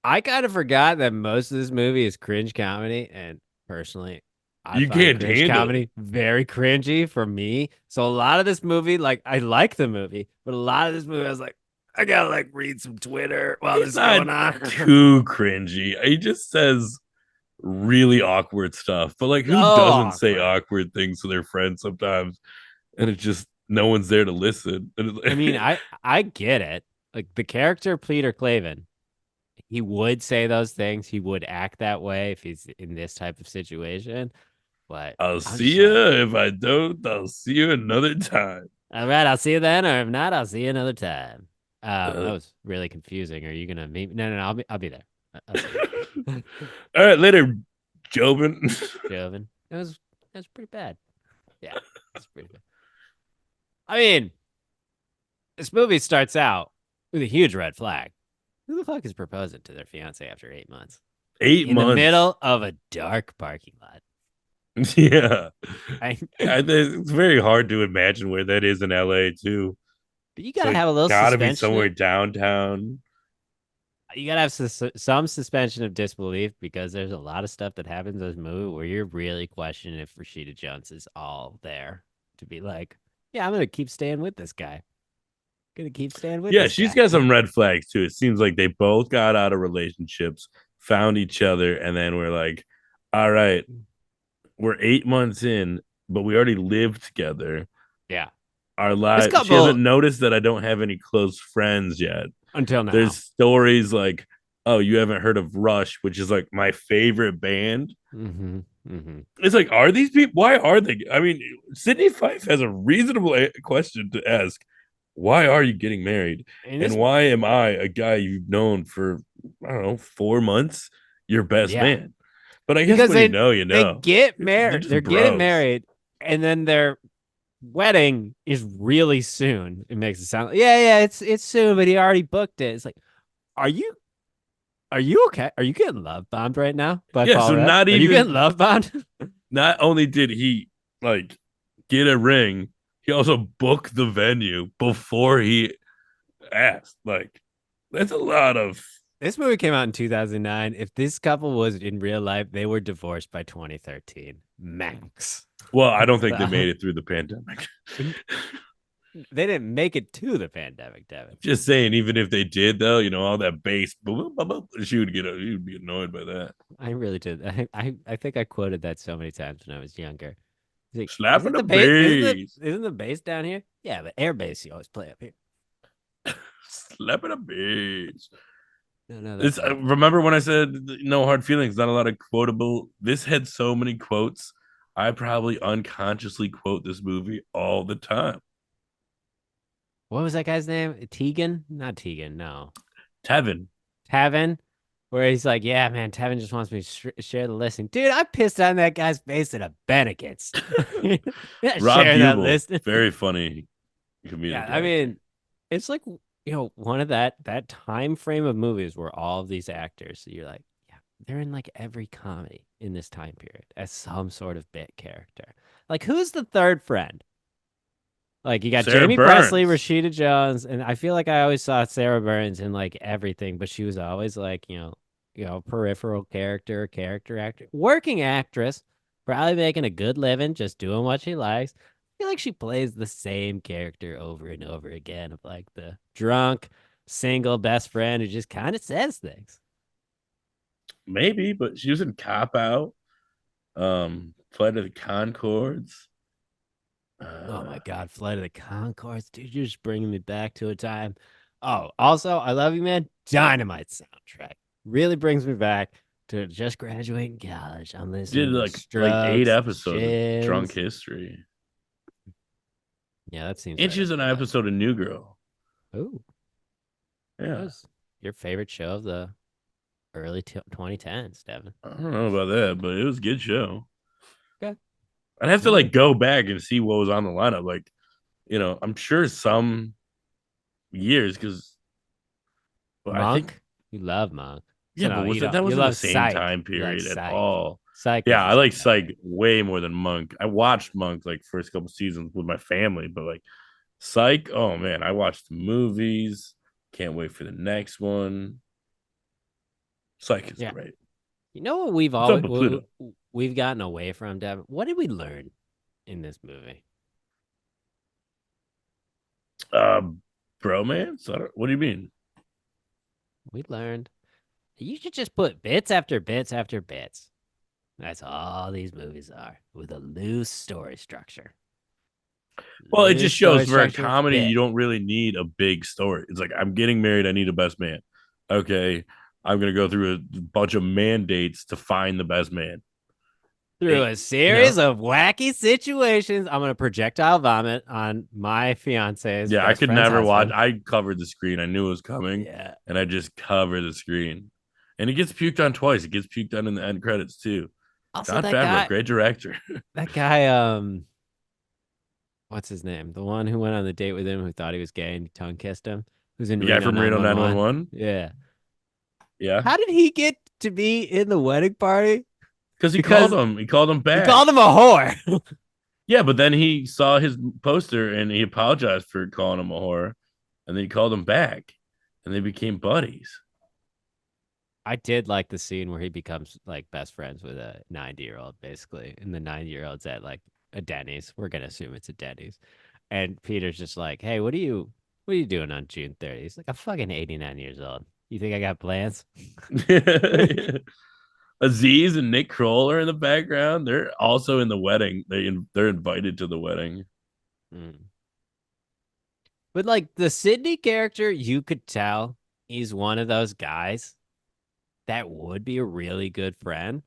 I kind of forgot that most of this movie is cringe comedy, and personally, I
You
find
can't
cringe
handle it.
comedy very cringy for me. So a lot of this movie, like I like the movie, but a lot of this movie, I was like, I gotta like read some Twitter while this
He's
is
not
going on.
too cringy. He just says really awkward stuff. But like,
So
who doesn't say
awkward.
awkward things to their friends sometimes? And it's just no one's there to listen. And
I mean,
it's like,
I get it. Like the character Peter Clavin, he would say those things. He would act that way if he's in this type of situation. But
I'll
I'm
see
just
you.
like,
If I don't, I'll see you another time.
all right, I'll see you then, or if not, I'll see you another time. That
Uh,
was really confusing. Are you gonna meet? No, no, no. I'll be there. I'll see you,
all right, later, Jobin.
Joven. It was pretty bad. Yeah, it's pretty bad. I mean, this movie starts out with a huge red flag. Who the fuck is proposing to their fiance after 8 months
Eight
in the
months.
middle of a dark parking lot?
Yeah.
I,
It's very hard to imagine where that is in LA, too.
but you
So
gotta
it's
have a little
got to be
suspension.
somewhere downtown.
You gotta have some suspension of disbelief because there's a lot of stuff that happens in this movie where you're really questioning if Rashida Jones is all there to be like, yeah, I'm gonna keep staying with this guy. Gonna keep staying with
Yeah,
this
she's
guy.
got some red flags too. It seems like they both got out of relationships, found each other, and then we're like, all right, we're 8 months in, but we already lived together.
Yeah.
Our
This
life. She hasn't
couple
noticed that I don't have any close friends yet.
until
There's
now.
stories like, oh, you haven't heard of Rush, which is like my favorite band.
Mm-hmm. Mm-hmm.
It's like, are these people? Why are they? I mean, Sydney Fife has a reasonable question to ask. Why are you getting married?
And
And
this,
why am I, a guy you've known for, I don't know, 4 months, your best
yeah,
man? But I guess
because
when you know,
they get
they're
married. They're
just
getting
bros.
married, and then their wedding is really soon. It makes it sound like, yeah, yeah, it's soon, but he already booked it. It's like, are you are you okay? Are you getting love bombed right now by
Yeah.
Paul
So
Rudd?
not
Are you getting
even,
love bombed?
not only did he like get a ring, he also booked the venue before he asked. Like, that's a lot of.
This movie came out in 2009. If this couple was in real life, they were divorced by 2013 max.
Well, I don't think they
So
made it through the pandemic.
they didn't make it to the pandemic, Devin.
Just saying, even if they did, though, all that bass, she would be annoyed by that.
I really did. I think I quoted that so many times when I was younger. He's like,
Slapping
isn't
the
the bass
bass,
isn't the bass down here? Yeah, but air bass you always play up here.
slapping the bass.
No, no, that's
It's
not.
remember when I said no hard feelings, not a lot of quotable. This had so many quotes. I probably unconsciously quote this movie all the time.
What was that guy's name? Tegan? Not Tegan. No,
Tevin,
Tavin. Where he's like, yeah, man, Tevin just wants me to share the listing. Dude, I pissed on that guy's face at a Bennigan's. Yeah,
Rob
sharing that
Hubel,
listing.
very funny
Yeah,
comedic
I
actor.
mean, it's like one of that time frame of movies where all of these actors, you're like, yeah, they're in like every comedy in this time period as some sort of bit character. Like, who's the third friend? Like, you got
Sarah
Jamie Presley,
Burns
Rashida Jones, and I feel like I always saw Sarah Burns in like everything, but she was always like, peripheral character actor, working actress, probably making a good living, just doing what she likes. I feel like she plays the same character over and over again of like the drunk, single best friend who just kind of says things.
maybe, but she was in Cop Out, Flight of the Concords.
Oh
Uh,
my God, Flight of the Conchords, dude, you're just bringing me back to a time. Oh, also, I love you, man. Dynamite soundtrack really brings me back to just graduating college. I'm
did
listening to the
like eight
Strokes, the
episodes of Drunk
Shins.
History,
Yeah, that seems
and
right
she
up
was in
your
an
alley.
episode of New Girl.
Oh, that
Yeah,
was your favorite show of the early 2010s, Devin.
I don't know about that, but it was a good show.
Okay.
I'd have to
All
like
right.
go back and see what was on the lineup. Like, I'm sure some years because, but I think,
Monk? You love Monk. So
yeah, but
no,
was
you
that
don't. You
wasn't the
love
same
Psych.
time
You like
period at
Psych.
all.
Psych
Yeah,
was the
I
same
like
time
Psych
period.
way more than Monk. I watched Monk like first couple seasons with my family, but like Psych, oh man, I watched the movies. Can't wait for the next one. Psych is
Yeah.
great.
You know what
What's up with Pluto?
we've gotten away from, Devin? What did we learn in this movie?
Uh, Bromance? What do you mean?
We learned that you should just put bits after bits after bits. That's all these movies are, with a loose story structure.
Well, it
Loose
just shows
story
for a
structure with
comedy, you
bit.
don't really need a big story. It's like, I'm getting married, I need a best man. Okay, I'm gonna go through a bunch of mandates to find the best man.
Through
It,
a
you know,
series of wacky situations, I'm gonna projectile vomit on my fiance's
yeah, I
best
could
friend's
never watch.
husband.
I covered the screen. I knew it was coming,
Yeah.
and I just covered the screen. And it gets puked on twice. It gets puked on in the end credits too.
Also,
John Favreau, great director.
that guy, what's his name? The one who went on the date with him who thought he was gay and tongue kissed him, who's in
The guy
Reno
from Reno
911.
911.
Yeah.
Yeah,
How did he get to be in the wedding party?
because he called
Because
him. He called him
he
back.
called him a whore.
Yeah, but then he saw his poster and he apologized for calling him a whore, and then he called him back, and they became buddies.
I did like the scene where he becomes like best friends with a 90-year-old, basically. And the 90-year-old's at like a Denny's. We're gonna assume it's a Denny's. And Peter's just like, hey, what are you? What are you doing on June 30th? He's like, I'm fucking 89 years old. You think I got plans?
Aziz and Nick Kroll are in the background. They're also in the wedding. They're invited to the wedding.
Mm. But like the Sydney character, you could tell he's one of those guys that would be a really good friend.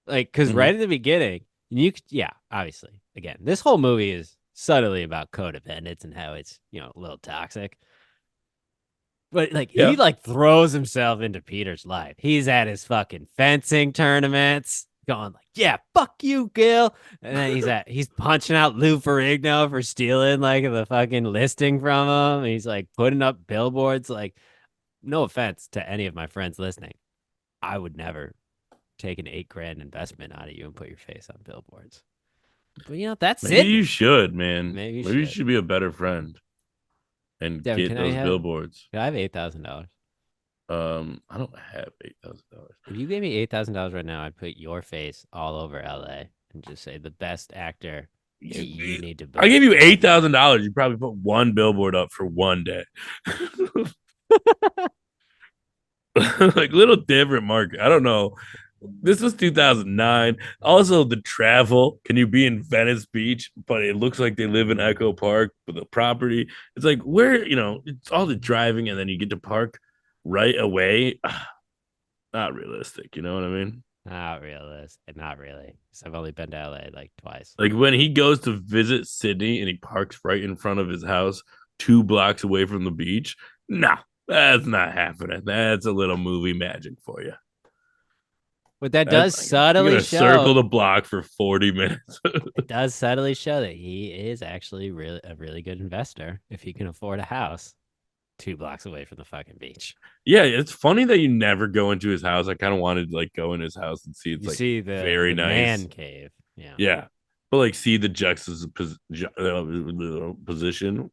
Like, because right
Mm-hmm.
at the beginning, yeah, obviously, again, this whole movie is subtly about codependence and how it's, a little toxic. But like, he
Yeah.
like throws himself into Peter's life. He's at his fucking fencing tournaments, going like, "Yeah, fuck you, Gil," and then he's punching out Lou Ferrigno for stealing like the fucking listing from him. And he's like putting up billboards. Like, no offense to any of my friends listening, I would never take an 8 grand investment out of you and put your face on billboards. But that's
Maybe you
Sydney.
should, man.
Maybe you
Maybe you
should.
should be a better friend and
Devin,
get those billboards.
can I have $8,000?
I don't have $8,000.
If you gave me $8,000 right now, I'd put your face all over LA and just say the best actor that you need to
I give you
work with.
$8,000. You probably put one billboard up for one day. Like little different market. I don't know. This was 2009. Also, the travel. Can you be in Venice Beach, but it looks like they live in Echo Park with a property? It's like where it's all the driving, and then you get to park right away. Not realistic. You know what I mean?
Not realistic. Not really. Because I've only been to LA like twice.
Like when he goes to visit Sydney and he parks right in front of his house, 2 blocks away from the beach. No, that's not happening. That's a little movie magic for you.
But that
That's
does
like you're
subtly
gonna circle
show.
the block for 40 minutes.
It does subtly show that he is actually really a really good investor if he can afford a house 2 blocks away from the fucking beach.
Yeah, it's funny that you never go into his house. I kind of wanted to like go in his house and see it's
You
like
see
very
the
nice.
man cave. Yeah.
Yeah. But like see the position,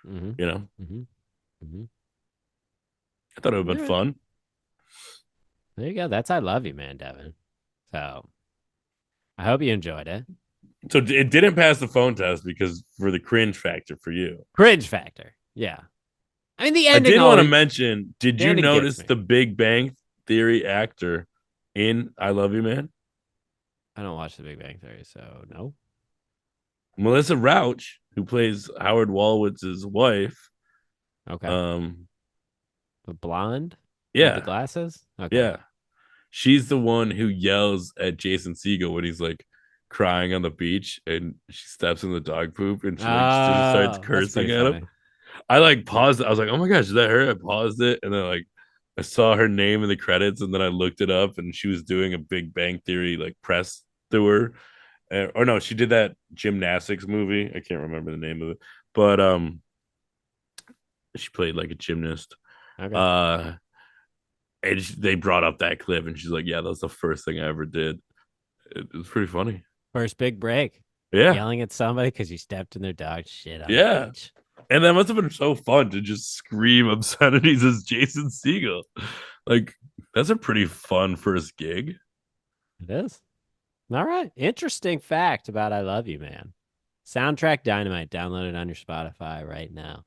Mm-hmm.
you know.
Mm-hmm. Mm-hmm.
I thought it would
All
have been
right.
fun.
There you go. That's I love you, man, Devin. So I hope you enjoyed it.
So it didn't pass the phone test because for the cringe factor for you.
Cringe factor. Yeah. I mean,
I did want to mention, did
the
you
ending gets
notice
me.
the Big Bang Theory actor in I Love You Man?
I don't watch The Big Bang Theory, so no.
Melissa Rauch, who plays Howard Wolowitz's wife.
Okay.
Um,
The blonde with the
yeah,
glasses? Okay.
yeah. She's the one who yells at Jason Segel when he's like crying on the beach and she steps in the dog poop and she like just starts
Oh, that's
cursing
pretty
at him.
funny.
I like paused it. I was like, oh my gosh, is that her? I paused it and then like I saw her name in the credits and then I looked it up and she was doing a Big Bang Theory like press tour. Or no, she did that gymnastics movie. I can't remember the name of it, but she played like a gymnast.
Okay.
Uh, and they brought up that clip and she's like, yeah, that's the first thing I ever did. It was pretty funny.
First big break.
Yeah,
Yelling at somebody because you stepped in their dog shit on the
yeah.
beach.
And that must have been so fun to just scream obscenities as Jason Segel. Like, that's a pretty fun first gig.
It is. All right. Interesting fact about I Love You, man. Soundtrack Dynamite. Download it on your Spotify right now.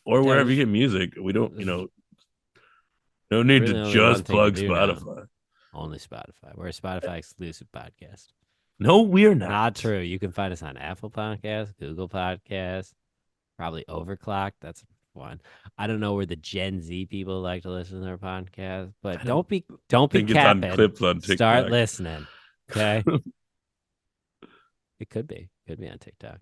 Or
Devin,
wherever you get music. We don't,
there's
no need to
really only one
just
thing to
plug
do now.
Spotify.
Only Spotify. We're a Spotify exclusive podcast.
No, we're not.
Not true. You can find us on Apple Podcasts, Google Podcasts, probably Overclocked. That's one. I don't know where the Gen Z people like to listen to their podcast, but
I don't
don't be
think it's on
capping.
clips on
Start
TikTok.
listening. Okay. It could be. Could be on TikTok.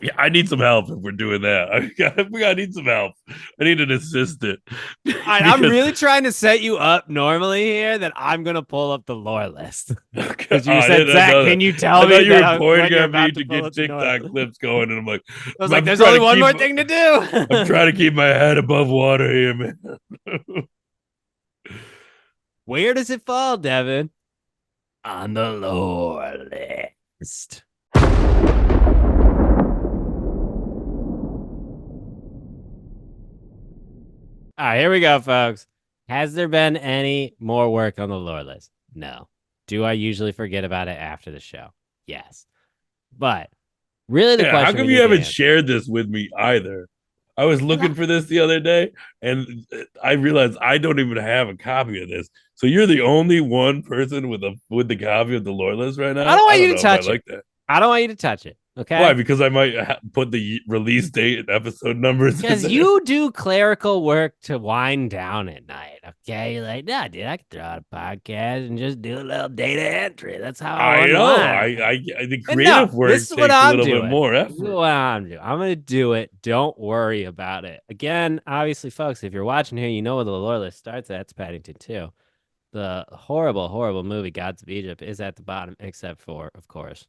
Yeah, I need some help if we're doing that. I need some help. I need an assistant
I'm
because
really trying to set you up normally here that I'm gonna pull up the lore list. Because you
I
said,
didn't
Zach,
know
can
that.
you
I
tell me
thought you were
that when
pointing
you're
at me
about to
to
pull
get
up the lore
TikTok
list?
clips going, and I'm like,
I was like,
I'm
there's
trying
only
to
one
keep.
more thing to do.
I'm trying to keep my head above water here, man.
Where does it fall, Devin? On the lore list. All right, here we go, folks. Has there been any more work on the lore list? No. Do I usually forget about it after the show? Yes. But Really, the
Yeah, how
question we
come you
need to
haven't
answer.
shared this with me either? I was
Because
looking for this the other day and I realized I don't even have a copy of this. So you're the only one person with the copy of the lore list right
I
now?
don't
I
want you
don't
to
know if I
touch it.
like that.
I don't want you to touch it.
Why?
Okay.
Because I might put the release date and episode numbers in
Because
there.
you do clerical work to wind down at night. Okay. You're like, nah, dude, I could throw out a podcast and just do a little data entry. That's how I
I know.
unwind.
The
And no,
creative
this
work
is what
takes a
I'm
little bit
doing.
more
This is
effort.
what I'm doing. I'm gonna do it. Don't worry about it. Again, obviously, folks, if you're watching here, you know where the lore list starts at. It's Paddington 2. The horrible, horrible movie Gods of Egypt is at the bottom, except for, of course,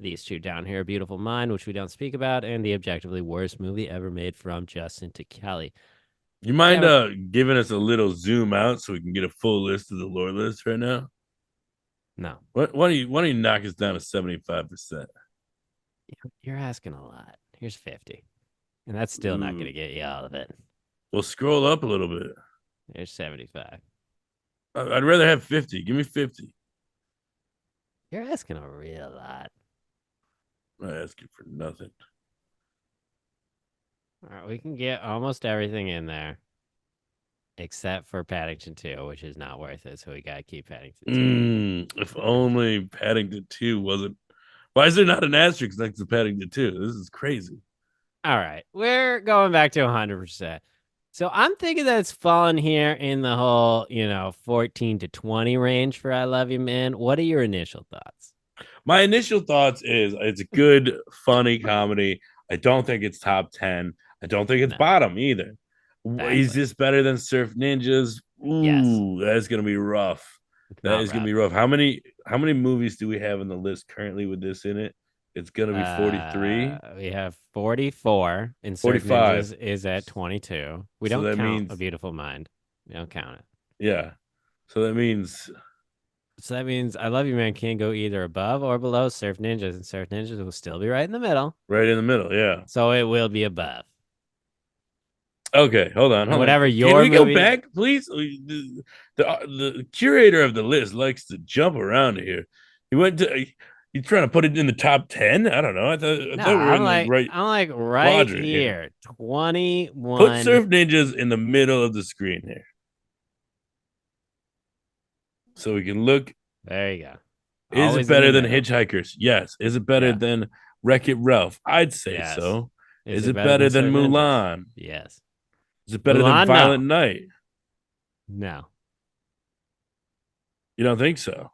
these two down here, Beautiful Mind, which we don't speak about, and the objectively worst movie ever made from Justin to Kelly.
You mind
Devin,
giving us a little zoom out so we can get a full list of the lore list right now?
no,
Why don't you knock us down to 75%?
you're asking a lot. Here's 50, and that's still not going
Ooh.
to get you all of it.
Well, scroll up a little bit.
Here's 75.
I'd rather have 50. Give me 50.
You're asking a real lot.
I'm not asking for nothing.
All right, we can get almost everything in there except for Paddington 2, which is not worth it. So we got to keep Paddington 2.
If only Paddington 2 wasn't. Why is there not an asterisk next to Paddington 2? This is crazy.
All right, we're going back to 100%. So I'm thinking that it's fallen here in the whole, 14 to 20 range for I Love You, Man. What are your initial thoughts?
My initial thoughts is it's a good, funny comedy. I don't think it's top 10. I don't think it's
No,
bottom either. Is
exactly.
this better than Surf Ninjas?
Yes,
Ooh, that's gonna be rough.
it's
That
not
is gonna
rough.
be rough. How many movies do we have in the list currently with this in it? It's gonna be 43,
We have 44, and Surf
45.
Ninjas is at 22. We
So
don't
that
count A
means,
Beautiful Mind. We don't count it.
yeah. So that means
So that means I Love You, Man can't go either above or below Surf Ninjas, and Surf Ninjas will still be right in the middle.
right in the middle. Yeah.
So it will be above.
Okay, hold on,
And
hold on.
whatever
Can
your
we go
movie.
back, please? The curator of the list likes to jump around here. He went to. He's trying to put it in the top 10. I don't know. I
No,
thought we were
I'm
in the
like
right
I'm like right
quadrant here.
here.
Put
21.
Surf Ninjas in the middle of the screen here, so we can look.
There you go.
Is it
Always in the
better than
middle.
Hitchhikers? Yes. Is it better
Yeah.
than Wreck It Ralph? I'd say
Yes.
so.
Is
Is
it
it
better
better
than
than
Surf Ninjas?
Mulan?
Yes.
Is it better than
Mulan,
Violent
no.
Night?
No.
You don't think so?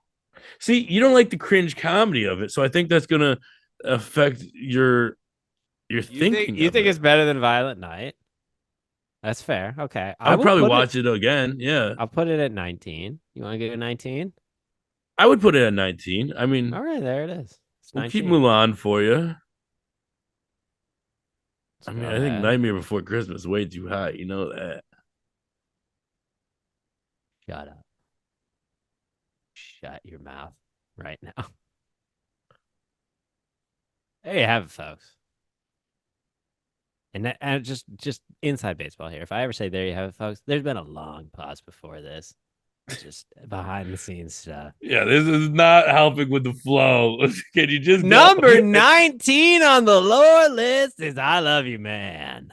See, you don't like the cringe comedy of it, so I think that's gonna affect your
You think
thinking
you
of
think
it.
it's better than Violent Night? That's fair. Okay.
I would probably watch it again. Yeah,
I'll put it at 19. You want to get a 19?
I would put it at 19. I mean,
All right, there it is. It's
we'll keep
19.
Mulan for you.
Let's
I
go
mean, I think
ahead.
Nightmare Before Christmas is way too high. You know that.
Shut up. Shut your mouth right now. There you have it, folks. And just inside baseball here. If I ever say there you have it, folks, there's been a long pause before this. Just behind the scenes stuff.
Yeah, this is not helping with the flow. Can you just go?
Number 19 on the lore list is I Love You, Man.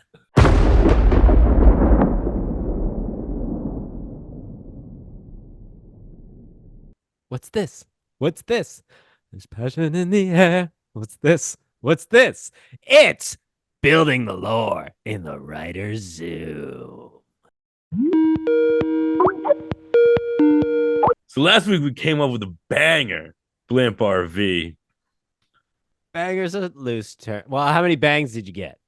What's this? What's this? There's passion in the air. What's this? What's this? It's building the lore in the writer's zoo.
So last week we came up with a banger, Blimp RV.
Bangers a loose term. Well, how many bangs did you get?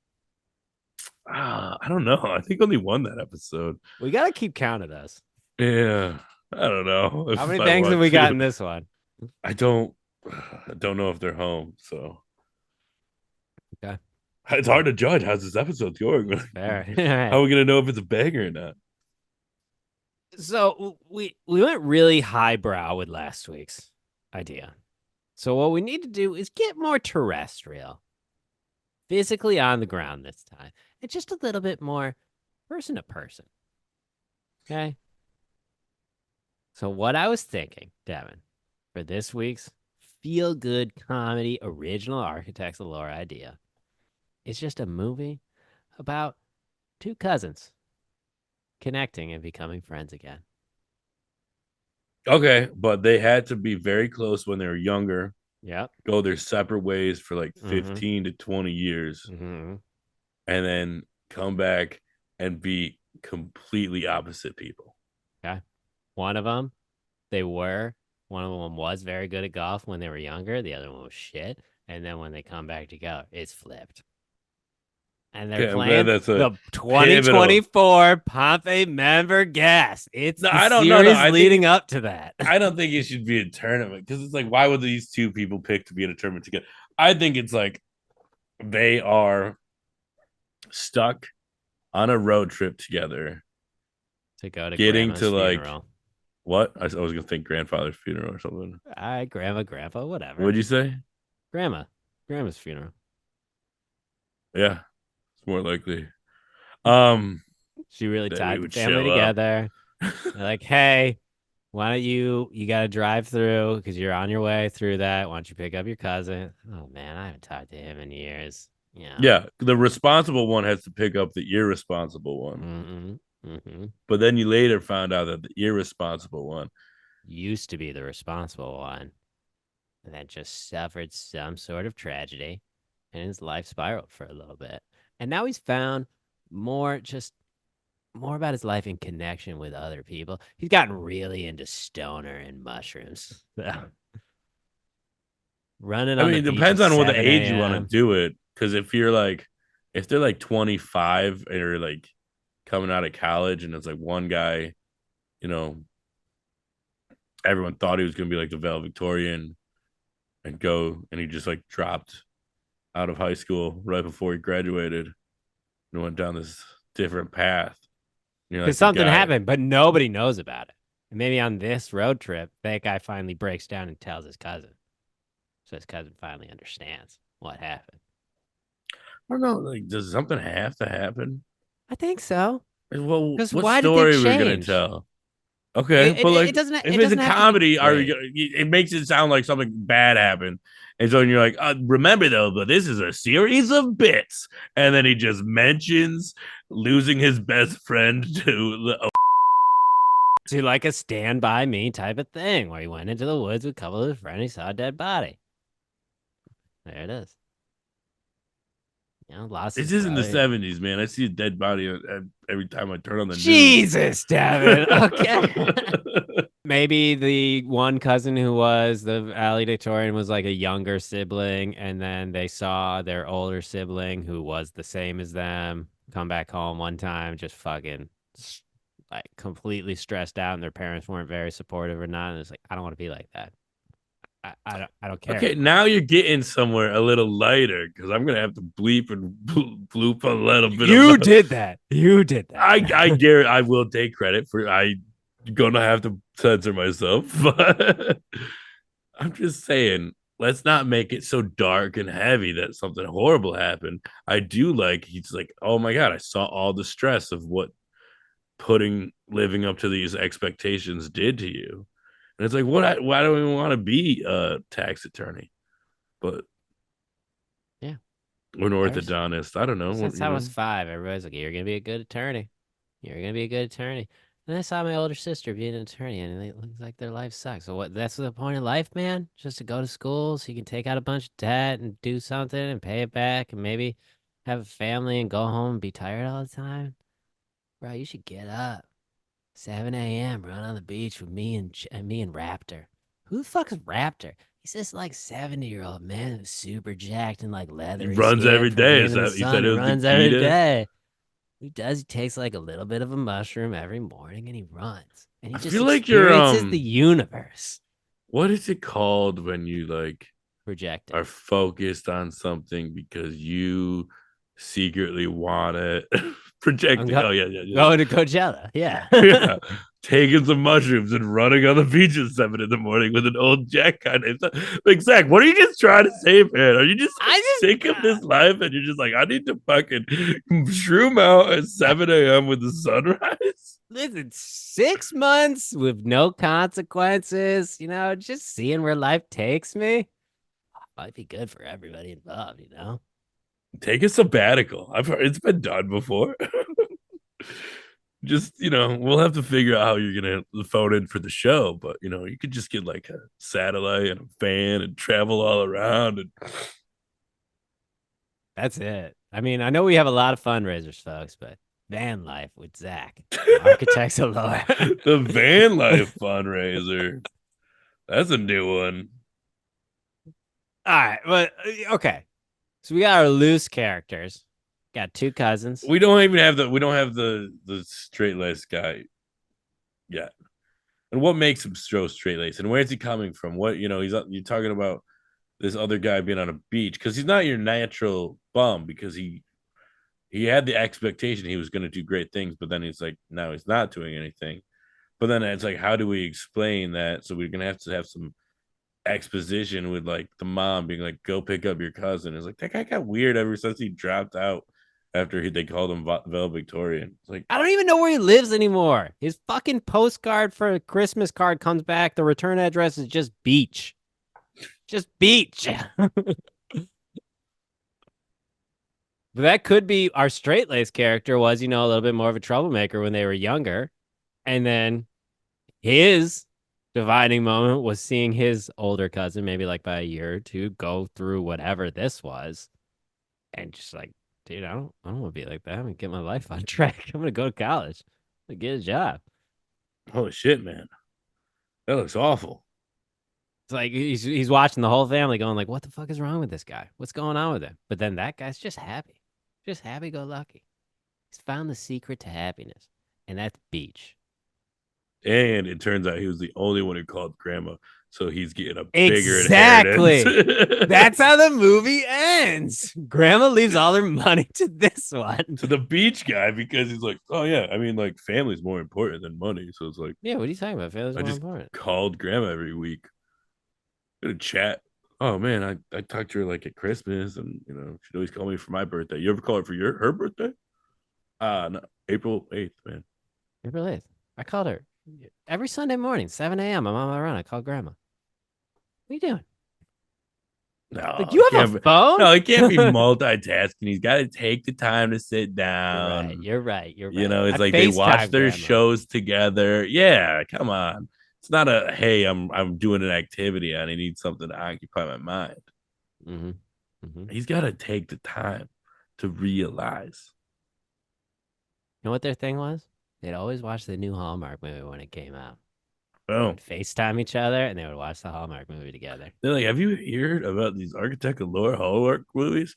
I don't know. I think only one that episode.
We gotta keep count of those.
Yeah, I don't know
How
if
many
I
bangs have
want
we got
to.
in this one?
I don't. I don't know if they're home, so
Okay.
it's hard to judge. How's this episode going?
That's fair. All
How
right.
are we gonna know if it's a banger or not?
So we went really highbrow with last week's idea. So what we need to do is get more terrestrial, physically on the ground this time, and just a little bit more person to person. Okay. So what I was thinking, Devin, for this week's feel-good comedy original Architects of Lore idea. It's just a movie about two cousins connecting and becoming friends again.
Okay, but they had to be very close when they were younger,
Yep.
go their separate ways for like
Mm-hmm.
15 to 20 years,
Mm-hmm.
and then come back and be completely opposite people.
Okay. One of them, they were. One of them was very good at golf when they were younger. The other one was shit. And then when they come back together, it's flipped. And they're
Okay, I'm glad
playing
that's a
the
pivotal.
2024 Pompey Member Guest. It's
No,
the
I don't know. No,
series leading up to that.
I don't think it should be a tournament because it's like, why would these two people pick to be in a tournament together? I think it's like they are stuck on a road trip together,
To go to
getting
grandma's
to like
funeral.
what? I was gonna think grandfather's funeral or something.
All right, grandpa, whatever.
What'd you say?
Grandma. Grandma's funeral.
Yeah, it's more likely. Um,
She really
that we
tied the
would
family
show up.
together. They're like, hey, why don't you got to drive through because you're on your way through that. Why don't you pick up your cousin? Oh, man, I haven't talked to him in years. Yeah.
Yeah, the responsible one has to pick up the irresponsible one.
Mm-hmm. Mm-hmm.
But then you later found out that the irresponsible one.
Used to be the responsible one and then just suffered some sort of tragedy and his life spiraled for a little bit. And now he's found more just more about his life in connection with other people. He's gotten really into stoner and mushrooms. Running
I
on
mean,
the
it
beach at
depends on what the
7
age you want to
a.m.
do it. Because if they're like 25 and are like coming out of college and it's like one guy, you know, everyone thought he was going to be like the valedictorian and go, and he just like dropped out of high school right before he graduated and went down this different path. You know,
Because
like the
something
guy.
happened, but nobody knows about it. And maybe on this road trip, that guy finally breaks down and tells his cousin. So his cousin finally understands what happened.
I don't know. Like, does something have to happen?
I think so.
Well,
Because
what
why did they
story we're gonna
change?
tell? Okay, but like, if
It
it's a
doesn't have to be
comedy, are we?
great.
It makes it sound like something bad happened, and so you're like, remember though, but this is a series of bits, and then he just mentions losing his best friend to the.
To like a stand by me type of thing where he went into the woods with a couple of his friends, he saw a dead body. There it is. You know, lost his
This isn't the
brother.
'70s, man. I see a dead body every time I turn on the news.
Jesus, Devin. Okay. Maybe the one cousin who was the valedictorian was like a younger sibling, and then they saw their older sibling who was the same as them come back home one time, just fucking like completely stressed out, and their parents weren't very supportive or not. And it's like, I don't want to be like that. I don't care
Okay,
anymore.
now you're getting somewhere a little lighter because I'm gonna have to bleep and bloop a little bit
You
of.
did that. You did that.
I dare. I will take credit for. I gonna have to censor myself, but I'm just saying. Let's not make it so dark and heavy that something horrible happened. I do like he's like, oh my god, I saw all the stress of what putting living up to these expectations did to you, and it's like, why do we want to be a tax attorney? But
Yeah.
or an
Ever,
orthodontist. I don't know.
ever since I
You
was
know,
5, everybody's like, you're going to be a good attorney. You're going to be a good attorney. And I saw my older sister being an attorney, and it looks like their life sucks. So what? That's the point of life, man. Just to go to school so you can take out a bunch of debt and do something and pay it back, and maybe have a family and go home and be tired all the time. Bro, you should get up 7 a.m. Run on the beach with me and Raptor. Who the fuck is Raptor? He's this like 70-year-old man who's super jacked and like
he
leathery
runs
skin
every
from
day.
being
Is
in the
that you said
sun.
it
He
was the
runs
key
every
to?
day. He does. He takes like a little bit of a mushroom every morning and he runs. And he
I
just
feel like you're
experiences the universe.
what is it called when you like
Projecting.
are focused on something because you secretly want it
I'm
projecting. Oh yeah.
going to Coachella. Yeah.
Yeah. Taking some mushrooms and running on the beach at 7 in the morning with an old Jack kind of like Zach, what are you just trying to say, man? Are you just like,
I
sick of this life and you're just like, I need to fucking shroom out at 7 a.m. with the sunrise?
Listen, 6 months with no consequences, just seeing where life takes me might be good for everybody involved.
Take a sabbatical. I've heard it's been done before. Just we'll have to figure out how you're gonna phone in for the show, but you could just get like a satellite and a fan and travel all around and
That's it. I mean, I know we have a lot of fundraisers, folks, but van life with Zach from Architects Allure.
the van life fundraiser. That's a new one.
All right, but okay. So we got our loose characters. Got two cousins.
We don't have the straight laced guy yet. And what makes him so straight laced? And where's he coming from? What you're talking about this other guy being on a beach because he's not your natural bum because he had the expectation he was going to do great things, but then he's like now he's not doing anything. But then it's like, how do we explain that? So we're gonna have to have some exposition with like the mom being like, "Go pick up your cousin." It's like that guy got weird ever since he dropped out after they called him Victorian. It's like
I don't even know where he lives anymore. His fucking postcard for a Christmas card comes back. The return address is just beach. Just beach. But that could be our straight lace character was, a little bit more of a troublemaker when they were younger. And then his dividing moment was seeing his older cousin, maybe like by a year or two, go through whatever this was. And just like, dude, I don't want to be like that. I'm gonna get my life on track. I'm gonna go to college. I'm gonna get a job.
holy shit, man, that looks awful.
It's like he's watching the whole family going like, what the fuck is wrong with this guy? What's going on with him? But then that guy's just happy. Just happy go lucky. He's found the secret to happiness. And that's beach.
And it turns out he was the only one who called grandma, so he's getting a bigger inheritance.
Exactly. That's how the movie ends. Grandma leaves all her money to this one.
To the beach guy because he's like, oh yeah, I mean like family's more important than money. So it's like,
Yeah, what are you talking about? Family's
I
more
just
important.
called grandma every week. Gonna chat. Oh man, I talked to her like at Christmas, and she'd always call me for my birthday. You ever call her for her birthday? No, April 8th, man.
April 8th. I called her every Sunday morning, 7 a.m. I'm on my run. I called grandma. What are you doing?
No,
Like, you have a phone?
No, he can't be multitasking. He's got to take the time to sit down.
You're right. You're right.
It's
I
like they watch
FaceTime
their
grandma.
shows together. Yeah, come on. It's not a hey, I'm doing an activity and I need something to occupy my mind.
Mm-hmm. Mm-hmm.
He's got to take the time to realize.
You know what their thing was? They'd always watch the new Hallmark movie when it came out. They
Oh,
would FaceTime each other and they would watch the Hallmark movie together.
they're like, have you heard about these Architect of Lore Hallmark movies?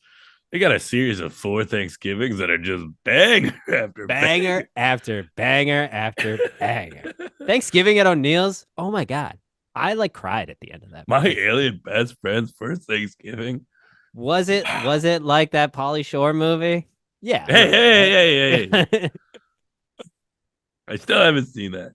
They got a series of 4 Thanksgivings that are just banger after
Banger
banger
after banger after banger. Thanksgiving at O'Neill's. Oh my God. I like cried at the end of that
My
movie.
alien best friend's first Thanksgiving.
Was it like that Pauly Shore movie? Yeah, a
Hey,
little
hey, hey, hey.
bit.
I still haven't seen that.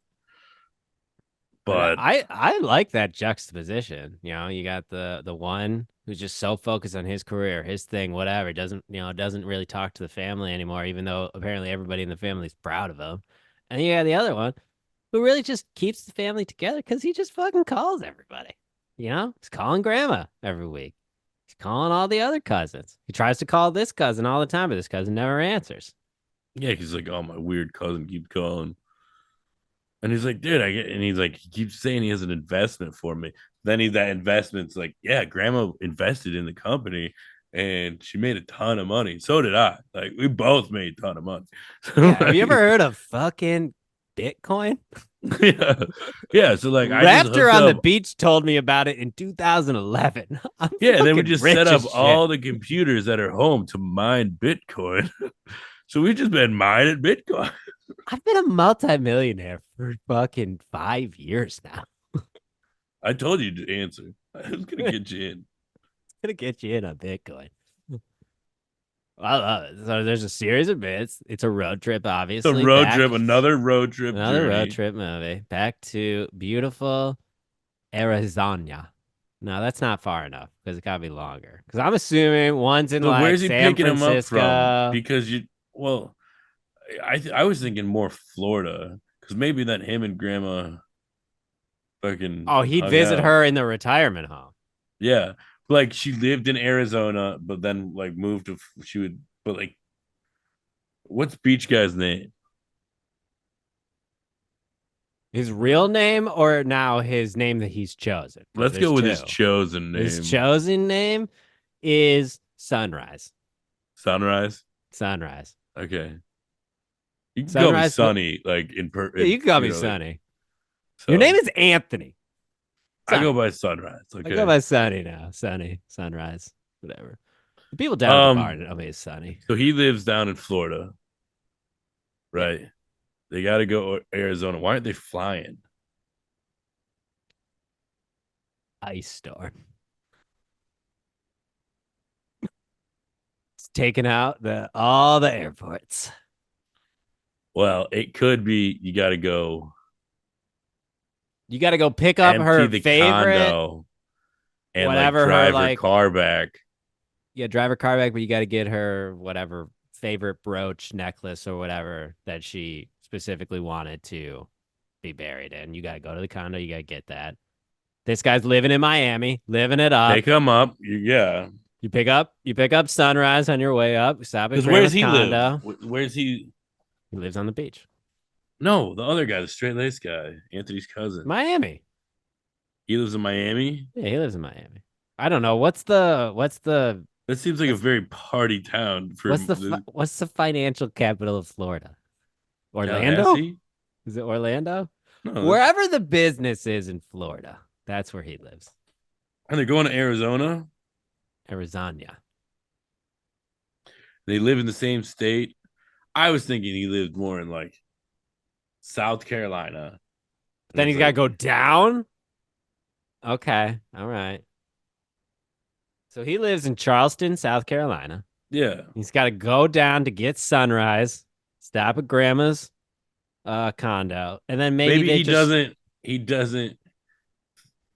But
But
I like that juxtaposition. You got the one who's just so focused on his career, his thing, whatever, doesn't really talk to the family anymore, even though apparently everybody in the family is proud of him. And you got the other one who really just keeps the family together because he just fucking calls everybody. He's calling grandma every week. He's calling all the other cousins. He tries to call this cousin all the time, but this cousin never answers.
yeah, he's like, oh, my weird cousin keeps calling. And he's like, dude, I get, and he's like, he keeps saying he has an investment for me. Then that investment's like, yeah, grandma invested in the company and she made a ton of money. So did I. Like, we both made a ton of money.
Yeah, have you ever heard of fucking Bitcoin?
yeah. Yeah. So, like, I just
Raptor
hooked
on the
up.
beach told me about it in 2011. I'm
Yeah. And then we
fucking
just
rich
set up
as shit.
all the computers at our home to mine Bitcoin. So we've just been mining Bitcoin.
I've been a multimillionaire for fucking 5 years now.
I told you to answer. I was going to get you in.
Gonna get you in on Bitcoin. I love it. So there's a series of bits. It's a road trip,
The
obviously.
road trip, another road trip
Another road
journey.
trip movie. Back to beautiful Arizona. No, that's not far enough because it gotta be longer. Because I'm assuming one's in
So
like
where's he
San
picking him up from?
Francisco.
Because well, I was thinking more Florida because maybe that him and Grandma fucking
Oh, he'd
hung
visit
out.
her in the retirement home.
Yeah, like she lived in Arizona, but then like moved to she would. But like, what's Beach Guy's name?
His real name or now his name that he's chosen? Because
Let's
there's
go with his
two.
chosen
His
name,
chosen name is Sunrise.
Sunrise.
Sunrise.
Okay, you can call me
Sunrise.
Sunny, like
Yeah, you can call me
like
Sunny. Your name
so.
is Anthony.
I go
Sunny.
by Sunrise.
I go
Okay.
by Sunny now. Sunny. Sunrise. Whatever. The people down at the bar
Um.
know me as Sunny.
So he lives down in Florida,
Yeah.
right? They got to go Arizona. Why aren't they flying?
Ice storm. It's taking out the all the airports.
Well, it could be you got to go
You got to go pick up
empty
her
the
favorite,
condo and like
whatever her
drive her
like,
car back.
yeah, drive her car back, but you got to get her whatever favorite brooch, necklace, or whatever that she specifically wanted to be buried in. You got to go to the condo. You got to get that. This guy's living in Miami, living it up.
Pick him up. Yeah.
You pick up Sunrise on your way up. Stop at
Because where's
Grandma's
he live?
condo.
Where's he?
He lives on the beach,
No, the other guy, the straight laced guy, Anthony's cousin.
Miami.
He lives in Miami.
Yeah, he lives in Miami. I don't know what's the
That seems like a
what's
very party town for
what's the financial capital of Florida? Orlando?
Tallahassee.
Is it Orlando?
No, that's
Wherever the business is in Florida, that's where he lives.
and they're going to Arizona.
Arizona.
They live in the same state. I was thinking he lived more in like South Carolina. And
Then
it's
he's got to
like,
go down. Okay. All right. So he lives in Charleston, South Carolina.
yeah,
He's got to go down to get Sunrise, stop at Grandma's condo, and then maybe
maybe
they just
he doesn't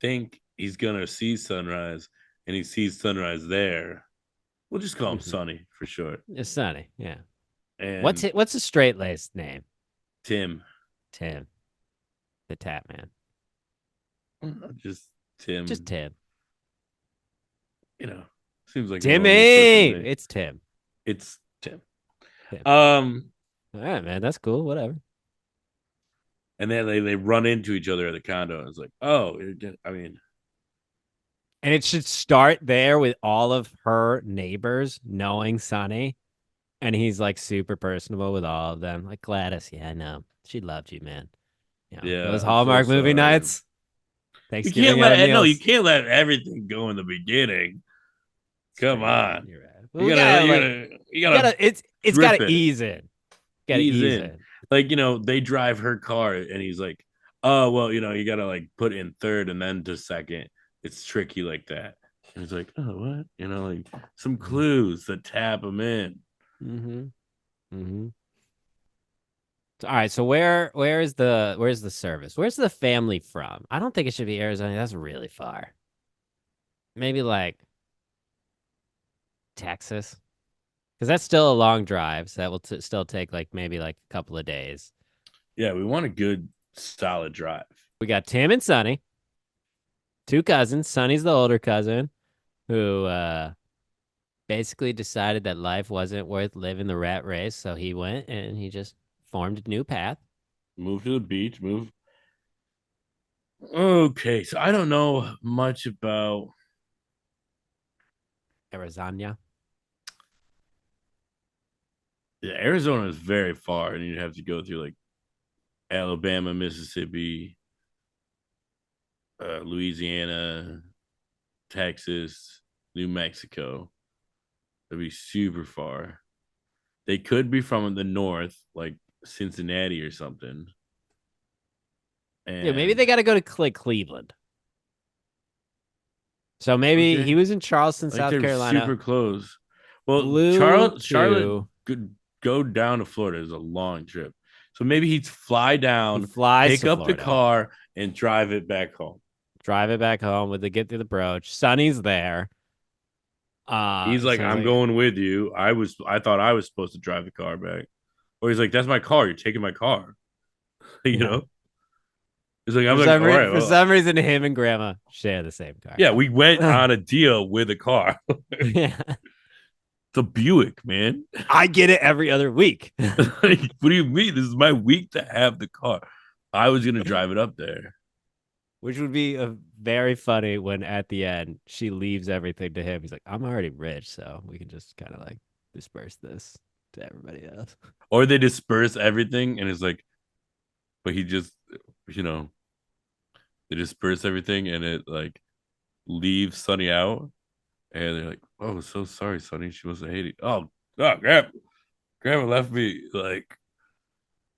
think he's gonna see sunrise, and he sees sunrise there. We'll just call him
Mhm.
Sonny for short.
It's Sunny. Yeah. What's
And
it? What's a straight laced name?
Tim,
Tim, the Tap Man.
just Tim.
Just Tim.
You know, seems like a normal person
Timmy.
to me.
It's Tim.
It's Tim.
Tim.
Um,
All right, man. That's cool. Whatever.
and then they run into each other at the condo. It's like, oh, I mean,
And it should start there with all of her neighbors knowing Sonny. And he's like super personable with all of them. Like Gladys, yeah, I know. She loved you, man. You know,
yeah,
those
I'm so
Hallmark movie
sorry.
nights, Thanksgiving other
You
meals.
can't let everything go in the beginning.
It's
Come
true.
on.
You're right. Well,
You
you
gotta
gotta, it's
drip
gotta
it,
ease in. Gotta
ease
ease
in.
in.
Like, they drive her car and he's like, oh, well, you gotta like put in third and then to second. It's tricky like that. And he's like, oh, what? Like some clues that tap him in.
Mm-hmm. Mm-hmm. All right. So where's the service? Where's the family from? I don't think it should be Arizona. That's really far. Maybe like Texas. Because that's still a long drive. So that will still take like maybe like a couple of days.
Yeah, we want a good, solid drive.
We got Tim and Sonny, two cousins. Sonny's the older cousin who basically decided that life wasn't worth living the rat race. So he went and he just formed a new path.
Move to the beach, move. Okay, so I don't know much about.
Arizona.
Yeah, Arizona is very far, and you'd have to go through like Alabama, Mississippi, Louisiana, Texas, New Mexico. That'd be super far. They could be from the north, like Cincinnati or something.
Yeah, maybe they
And
got to go to Cleveland. So maybe he
okay,
was in Charleston,
like
South
they're
Carolina,
super close. Well,
flew
Charlotte
to,
could go down to Florida is a long trip. So maybe he'd fly
he
down,
flies
pick
to
up the
Florida,
car, and drive it back home.
drive it back home with the get through the brooch. Sonny's there.
He's like,
Sounds
I'm
like
going with you. I thought I was supposed to drive the car back. Or he's like, "That's my car. You're taking my car." You
Yeah.
know. He's like, "I'm like, all right,
For
well,
some reason, him and Grandma share the same
yeah, we went
car.
on a deal with a car. It's
Yeah.
a Buick, man.
I get it every other week.
Like, what do you mean? This is my week to have the car. I was gonna drive it up there.
Which would be a very funny when at the end she leaves everything to him. He's like, I'm already rich, so we can just kind of like disperse this to everybody else.
Or they disperse everything and it's like, but he just, you know, they disperse everything and it like leaves Sunny out. And they're like, "Oh, so sorry, Sunny. She must have hated. Grandma left me like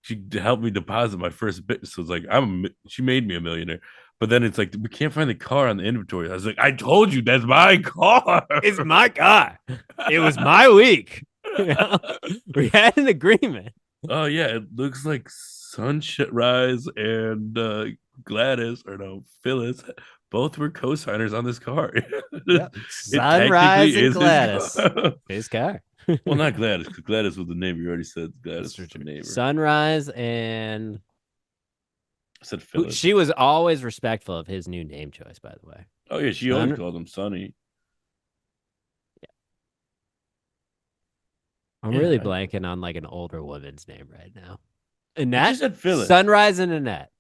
she helped me deposit my first bit. So it's like she made me a millionaire. But then it's like we can't find the car on the inventory. I was like, I told you that's my car.
It's my car. It was my week. You know? We had an agreement.
Oh yeah, it looks like Sunrise and Gladys or no Phyllis both were co-signers on this car.
Yep.
It technically
Sunrise and
is his
Gladys.
car.
His car.
Well, not Gladys, because Gladys was the neighbor. You already said Gladys was the neighbor.
Sunrise and
I said Phyllis.
she was always respectful of his new name choice, by the way.
Oh yeah, she always called him Sonny.
I'm
Yeah,
really blanking on like an older woman's name right now.
I
Annette?
just said Phyllis.
Sunrise and Annette.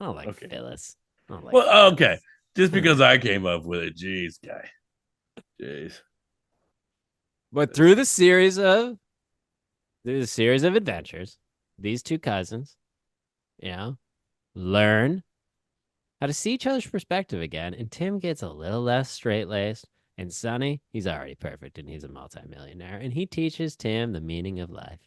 I don't like
Okay.
Phyllis. I don't like
Well,
Phyllis.
okay. Just because I came up with it, jeez, guy. Jeez.
But through the series of adventures, these two cousins, you know, learn how to see each other's perspective again. And Tim gets a little less straight laced. And Sonny, he's already perfect and he's a multimillionaire. And he teaches Tim the meaning of life.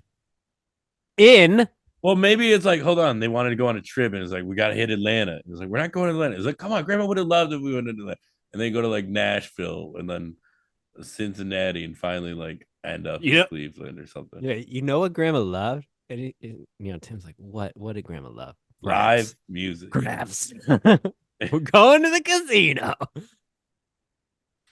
Well, maybe it's like, hold on, they wanted to go on a trip, and it's like we gotta hit Atlanta. And it's like we're not going to Atlanta. It's like, come on, Grandma would have loved if we went to Atlanta. And they go to like Nashville and then Cincinnati, and finally like end up in Cleveland or something.
Yeah, you know what Grandma loved? And Tim's like, what did Grandma love?
Live music.
Graphs. We're going to the casino.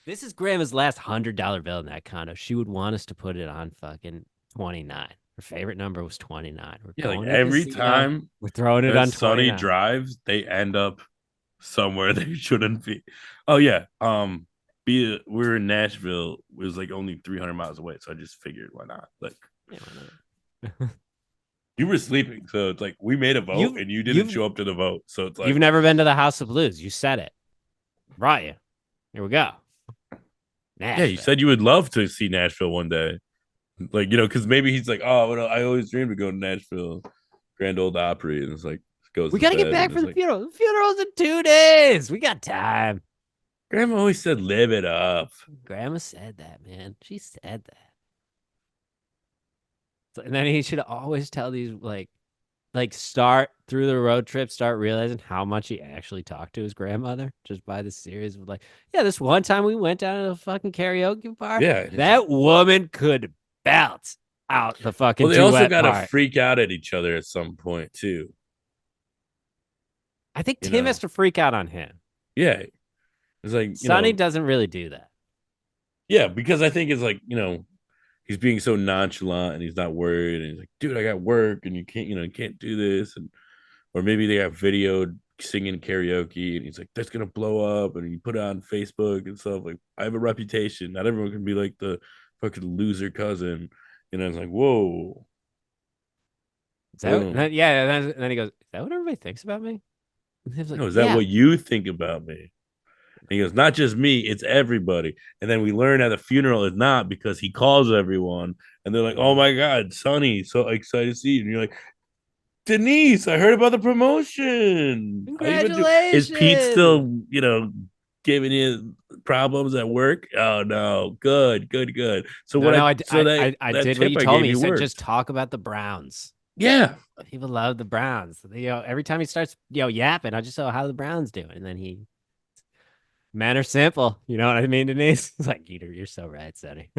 This is Grandma's last $100 bill in that condo. She would want us to put it on fucking 29. Her favorite number was 29. We're
Yeah, like
going to
every
casino.
time
We're throwing it on
Sonny
29.
drives, they end up somewhere they shouldn't be. Oh yeah. We're in Nashville. It was like only 300 miles away, so I just figured why not? Like,
Yeah, why not?
you were sleeping, so it's like we made a vote and you didn't show up to the vote. So it's like
you've never been to the House of Blues. You said it. Brought you. Here we go.
Nashville. Yeah, you said you would love to see Nashville one day. Like, because maybe he's like, oh, well, I always dreamed of going to Nashville, Grand Ole Opry, and it's like
we got to get back for the funeral. The funeral's in 2 days. We got time.
Grandma always said, live it up.
Grandma said that, man. She said that. So, and then he should always tell these start through the road trip, start realizing how much he actually talked to his grandmother just by the series of this one time we went down to the fucking karaoke bar.
Yeah.
That woman could belt out the fucking
Well, they also got
to
freak out at each other at some point, too.
I think Tim has to freak out on him.
Yeah. It's like,
Sonny doesn't really do that.
Yeah, because I think it's like, he's being so nonchalant and he's not worried. And he's like, dude, I got work and you can't do this. And, or maybe they got video singing karaoke and he's like, that's going to blow up. And you put it on Facebook and stuff. Like, I have a reputation. Not everyone can be like the fucking loser cousin. It's like, whoa.
And then he goes, is that what everybody thinks about me?
Like, no, is that what you think about me? And he goes, not just me, it's everybody. And then we learn at the funeral it's not because he calls everyone. And they're like, oh my God, Sonny, so excited to see you. And you're like, Denise, I heard about the promotion.
Congratulations.
Is Pete still, giving you problems at work? Oh no, good. So
I did what you told me. You said just talk about the Browns.
Yeah.
People love the Browns. Every time he starts, yapping, I just say, how the Browns doing? And then men are simple. You know what I mean, Denise? It's like, you're so right, Sonny.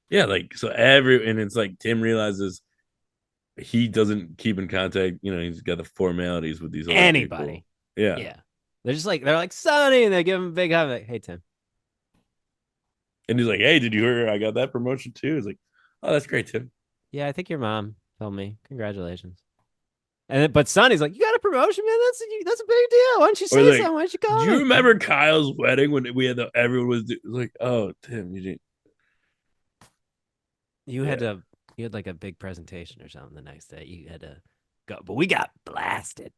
Yeah, like, so and it's like Tim realizes he doesn't keep in contact. He's got the formalities with these
anybody.
People.
Yeah. They're like, Sonny, and they give him a big hug. Like, hey, Tim.
And he's like, hey, did you hear I got that promotion too? He's like, oh, that's great, Tim.
Yeah, I think your mom Tell me, congratulations. And then, but Sonny's like, you got a promotion, man. That's a big deal. Why don't you
Or
say
like,
something? Why don't you
do
call
you
me?
remember Kyle's wedding when we had everyone was like, oh, Tim, you didn't.
You had
Yeah.
to, you had like a big presentation or something the next day. You had to go, but we got blasted.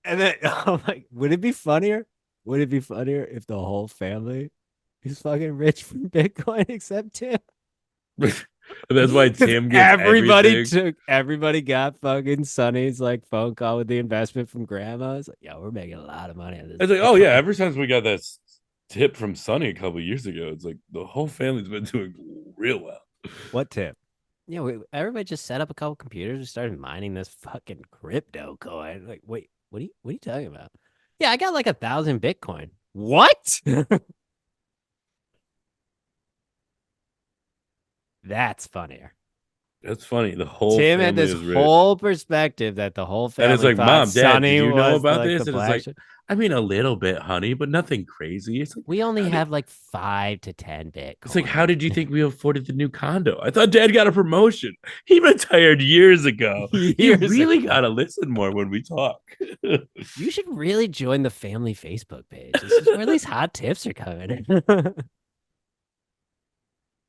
And then I'm like, would it be funnier? Would it be funnier if the whole family is fucking rich from Bitcoin except Tim?
And that's why
Because
Tim gets everything.
everybody got fucking Sonny's like phone call with the investment from grandma. It's like, yo, we're making a lot of money on this
It's like, oh yeah,
Bitcoin.
ever since we got that tip from Sonny a couple years ago, it's like the whole family's been doing real well.
What tip? Yeah, everybody just set up a couple computers and started mining this fucking crypto coin. Like, wait, what are you talking about? Yeah, I got like 1,000 Bitcoin. What? That's funnier.
That's funny. The whole
Tim had
family
this
is rich.
whole perspective that the whole
And it's
family
like,
thought
Mom, Dad, did
Sonny
you know
was
about
the
this? And it's
black
like,
sheep.
I mean, a little bit, honey, but nothing crazy. It's like,
We only
how did
have like 5 to 10
it's like, how
Bitcoin.
did you think we afforded the new condo? I thought Dad got a promotion. He retired years ago. You
Years
really
ago.
gotta listen more when we talk.
You should really join the family Facebook page. This is where these hot tips are coming.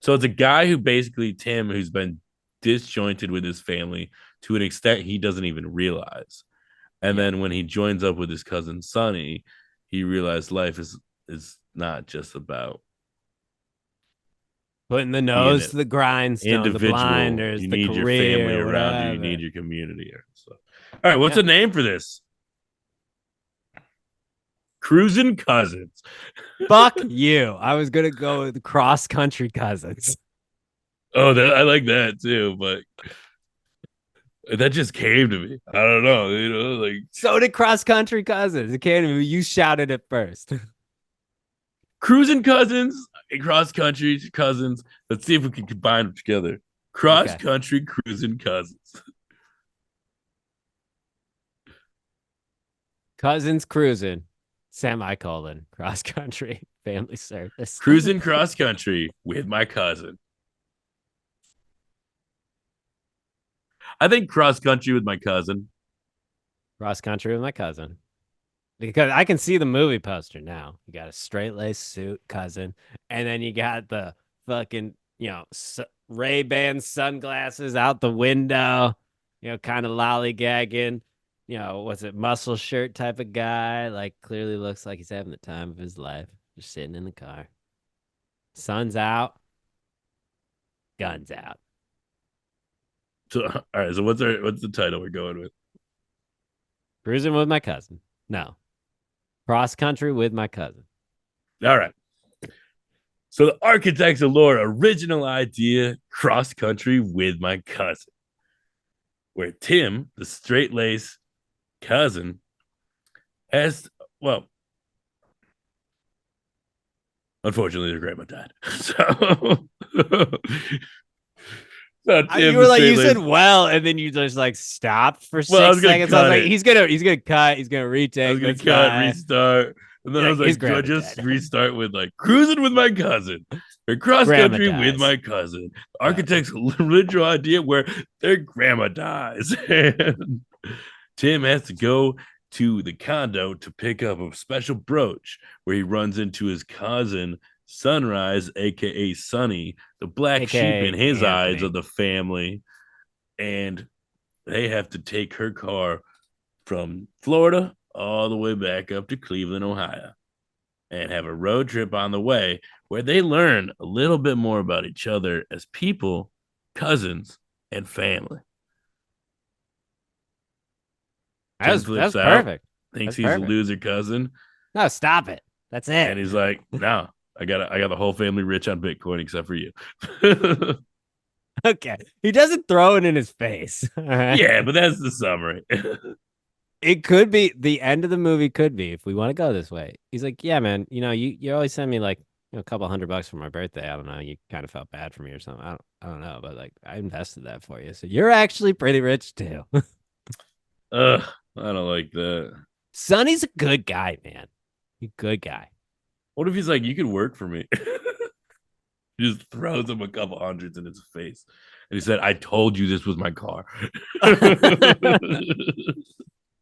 So it's a guy who basically Tim, who's been disjointed with his family to an extent he doesn't even realize. And
Yeah.
then when he joins up with his cousin Sonny, he realized life is not just about
Putting the
being
nose
an
to the grindstone, the
individual.
blinders,
You
the
need your family
career,
around you. You
whatever.
need your community. So, all right, what's
Yeah.
the name for this? Cruising Cousins.
Fuck you. I was gonna go with cross country cousins.
Oh, I like that too, but that just came to me. I don't know, like
So did cross country cousins. It came to me. You shouted it first.
cruising cousins, cross country cousins. Let's see if we can combine them together. Cross
Okay.
country cruising cousins.
Cousins cruising. Semicolon. Cross country. Family service.
Cruising cross country with my cousin. I think cross country with my cousin.
Cross country with my cousin. Because I can see the movie poster now. You got a straight lace suit, cousin, and then you got the fucking, Ray-Ban sunglasses out the window, kind of lollygagging. Was it muscle shirt type of guy? Like clearly looks like he's having the time of his life, just sitting in the car. Sun's out, guns out.
So, all right. So what's the title we're going with?
Cruising with my cousin. No, cross country with my cousin.
All right. So the Architects of Lore original idea cross country with my cousin, where Tim, the straight lace cousin, has well, unfortunately, their grandma died. So
You
Tim,
were
the
like,
straight
you said
lace.
well, and then you just like stopped for
Well, I
six
was gonna
seconds. I was
cut
like,
it.
he's gonna cut, he's gonna
I was
retake
gonna
this
cut,
time.
restart, and then
You're
I
like,
was
his
like, do I
grandma
just
dead.
restart with like cruising with my cousin or cross
Grandma
country with
dies.
my cousin?
Yeah.
Architect's original idea where their grandma dies, and Tim has to go to the condo to pick up a special brooch where he runs into his cousin Sunrise, aka Sunny, the black sheep in
AKA
his eyes of
Anthony.
the family, and they have to take her car from Florida all the way back up to Cleveland, Ohio, and have a road trip on the way where they learn a little bit more about each other as people, cousins, and family. Tim
That
flips
was
out,
perfect.
thinks
That's
he's a
perfect.
loser cousin,
No, stop it. That's
and
it.
he's like, "No, I got the whole family rich on Bitcoin except for you."
Okay. He doesn't throw it in his face. All right.
Yeah, but that's the summary.
It could be the end of the movie, could be if we want to go this way. He's like, yeah, man, you always send me like a couple $100 for my birthday. I don't know. You kind of felt bad for me or something. I don't know, but like I invested that for you. So you're actually pretty rich too.
Ugh, I don't like that.
Sonny's a good guy, man. He's a good guy.
What if he's like, you could work for me? He just throws him a couple hundreds in his face. And he said, I told you this was my car.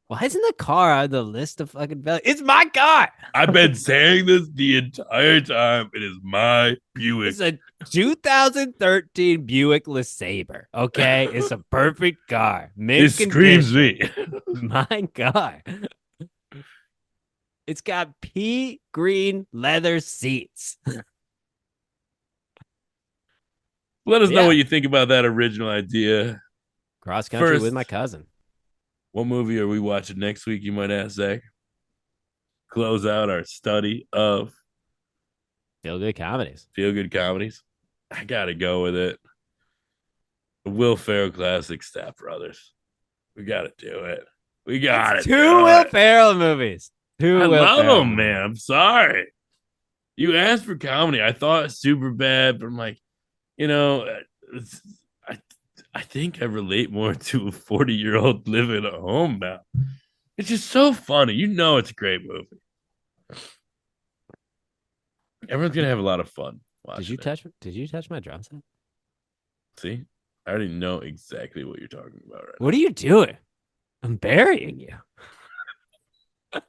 Why isn't the car on the list of fucking values? It's my car.
I've been saying this the entire time. It is my Buick.
It's a 2013 Buick LeSabre. Okay, it's a perfect car.
It
Mint
screams
condition.
me.
My car. It's got pea green leather seats.
Let us know
Yeah.
what you think about that original idea.
Cross country
First,
with my cousin.
what movie are we watching next week? You might ask, Zach. Close out our study of
Feel good comedies.
feel good comedies. I gotta go with it. The Will Ferrell classic, Step Brothers. We gotta do it. We gotta
Two
do
Will
it.
Ferrell movies. Two
I
Will
love
Ferrell
them,
movies.
man. I'm sorry. You asked for comedy. I thought super bad, but I'm like, you know, I I think I relate more to a 40-year-old living at home now. It's just so funny. You know, it's a great movie. Everyone's gonna have a lot of fun watching it.
Did you touch my drum set?
See, I already know exactly what you're talking about right
What are you doing? I'm burying you.
now.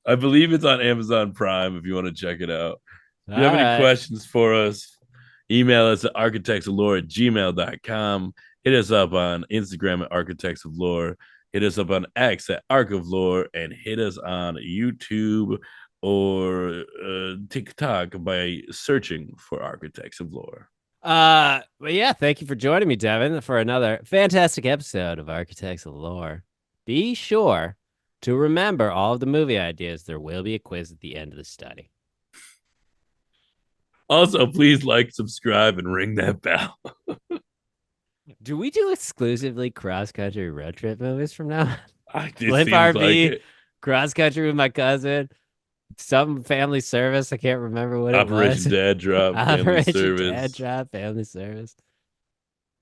I believe it's on Amazon Prime if you want to check it out. If you have any questions for us, email us at architectsoflore@gmail.com. Hit us up on Instagram at Architects of Lore. Hit us up on X at Arc of Lore, and hit us on YouTube or TikTok by searching for Architects of Lore.
But yeah, thank you for joining me, Devin, for another fantastic episode of Architects of Lore. Be sure to remember all of the movie ideas. There will be a quiz at the end of the study.
Also, please like, subscribe, and ring that bell.
Do we do exclusively cross-country road trip movies from now on?
It
Blimp
seems
RV,
like it.
cross-country with my cousin, some family service. I can't remember what
Operation
it was.
Dad Drop, Family
Operation
Service.
Dad Drop, family service.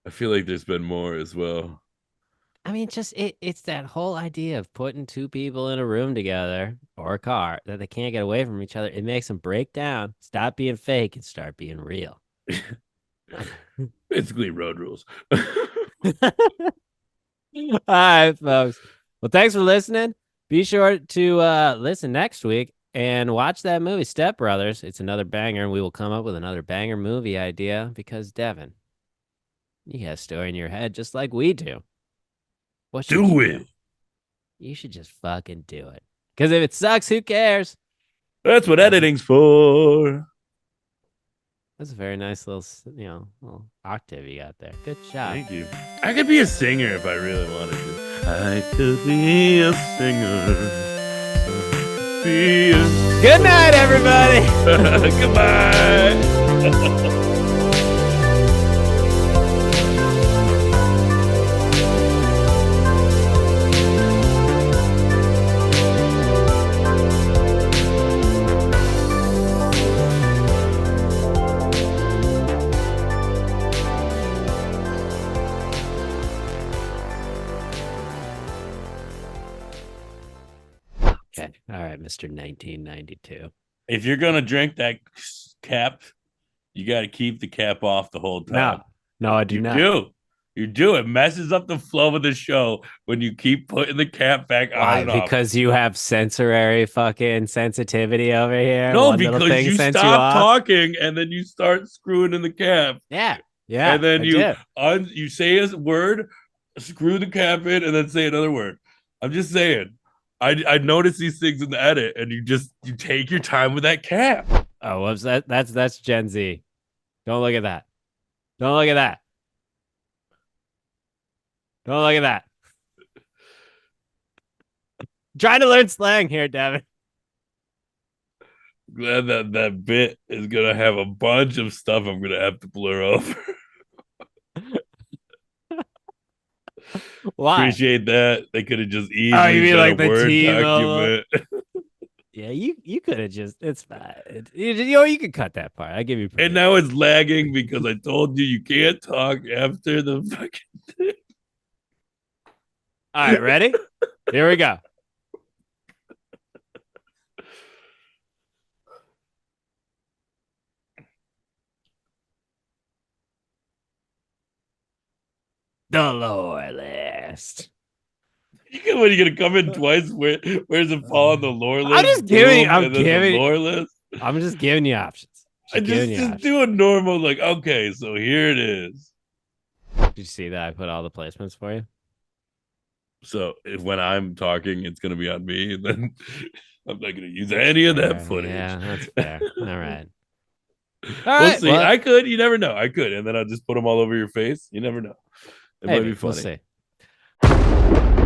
I feel like there's been more as well.
I mean, it's that whole idea of putting two people in a room together or a car that they can't get away from each other. It makes them break down, stop being fake, and start being real.
Basically, road rules.
All right, folks. Well, thanks for listening. Be sure to listen next week and watch that movie, Step Brothers. It's another banger, and we will come up with another banger movie idea because, Devin, you got a story in your head just like we do. What should
Do
you
it.
do? You should just fucking do it. Because if it sucks, who cares?
That's what editing's for.
That's a very nice little octave you got there. Good job.
Thank you. I could be a singer if I really wanted to. I could be a singer.
Good night, everybody.
Goodbye.
Okay. All right, Mr. 1992.
If you're gonna drink that cap, you got to keep the cap off the whole time.
No, I do
You
not.
do. You do. It messes up the flow of the show when you keep putting the cap back on
Why?
and off.
Because you have sensory fucking sensitivity over here.
No,
One little
because
thing
you
sends
stop
off.
talking and then you start screwing in the cap.
Yeah. Yeah.
And then
I do.
you say a word, screw the cap in, and then say another word. I'm just saying. I notice these things in the edit, and you take your time with that cap.
Oh, whoops. That's Gen Z. Don't look at that. Don't look at that. Don't look at that. Trying to learn slang here, Devin.
Glad that bit is gonna have a bunch of stuff I'm gonna have to blur over.
Why?
Appreciate that. They could have just easily
Oh, you mean
said
like
a
the
Word
team
document.
Yeah, you could have just. It's fine. You could cut that part. I give you.
And now it's lagging because I told you can't talk after the fucking.
All right, ready? Here we go. the lore list.
When you gonna come in twice? Where's it fall on the lore
I'm
list?
just giving.
Boom, and then the lore list.
I'm just giving you options.
I
Just giving you
just
options.
do a normal like. Okay, so here it is.
Did you see that I put all the placements for you?
So if when I'm talking, it's gonna be on me, then I'm not gonna use any of that footage.
Yeah, that's fair. All right. All
We'll
right.
see.
Well,
I could. You never know. I could, and then I'll just put them all over your face. You never know. It might be
maybe we'll
funny.
see.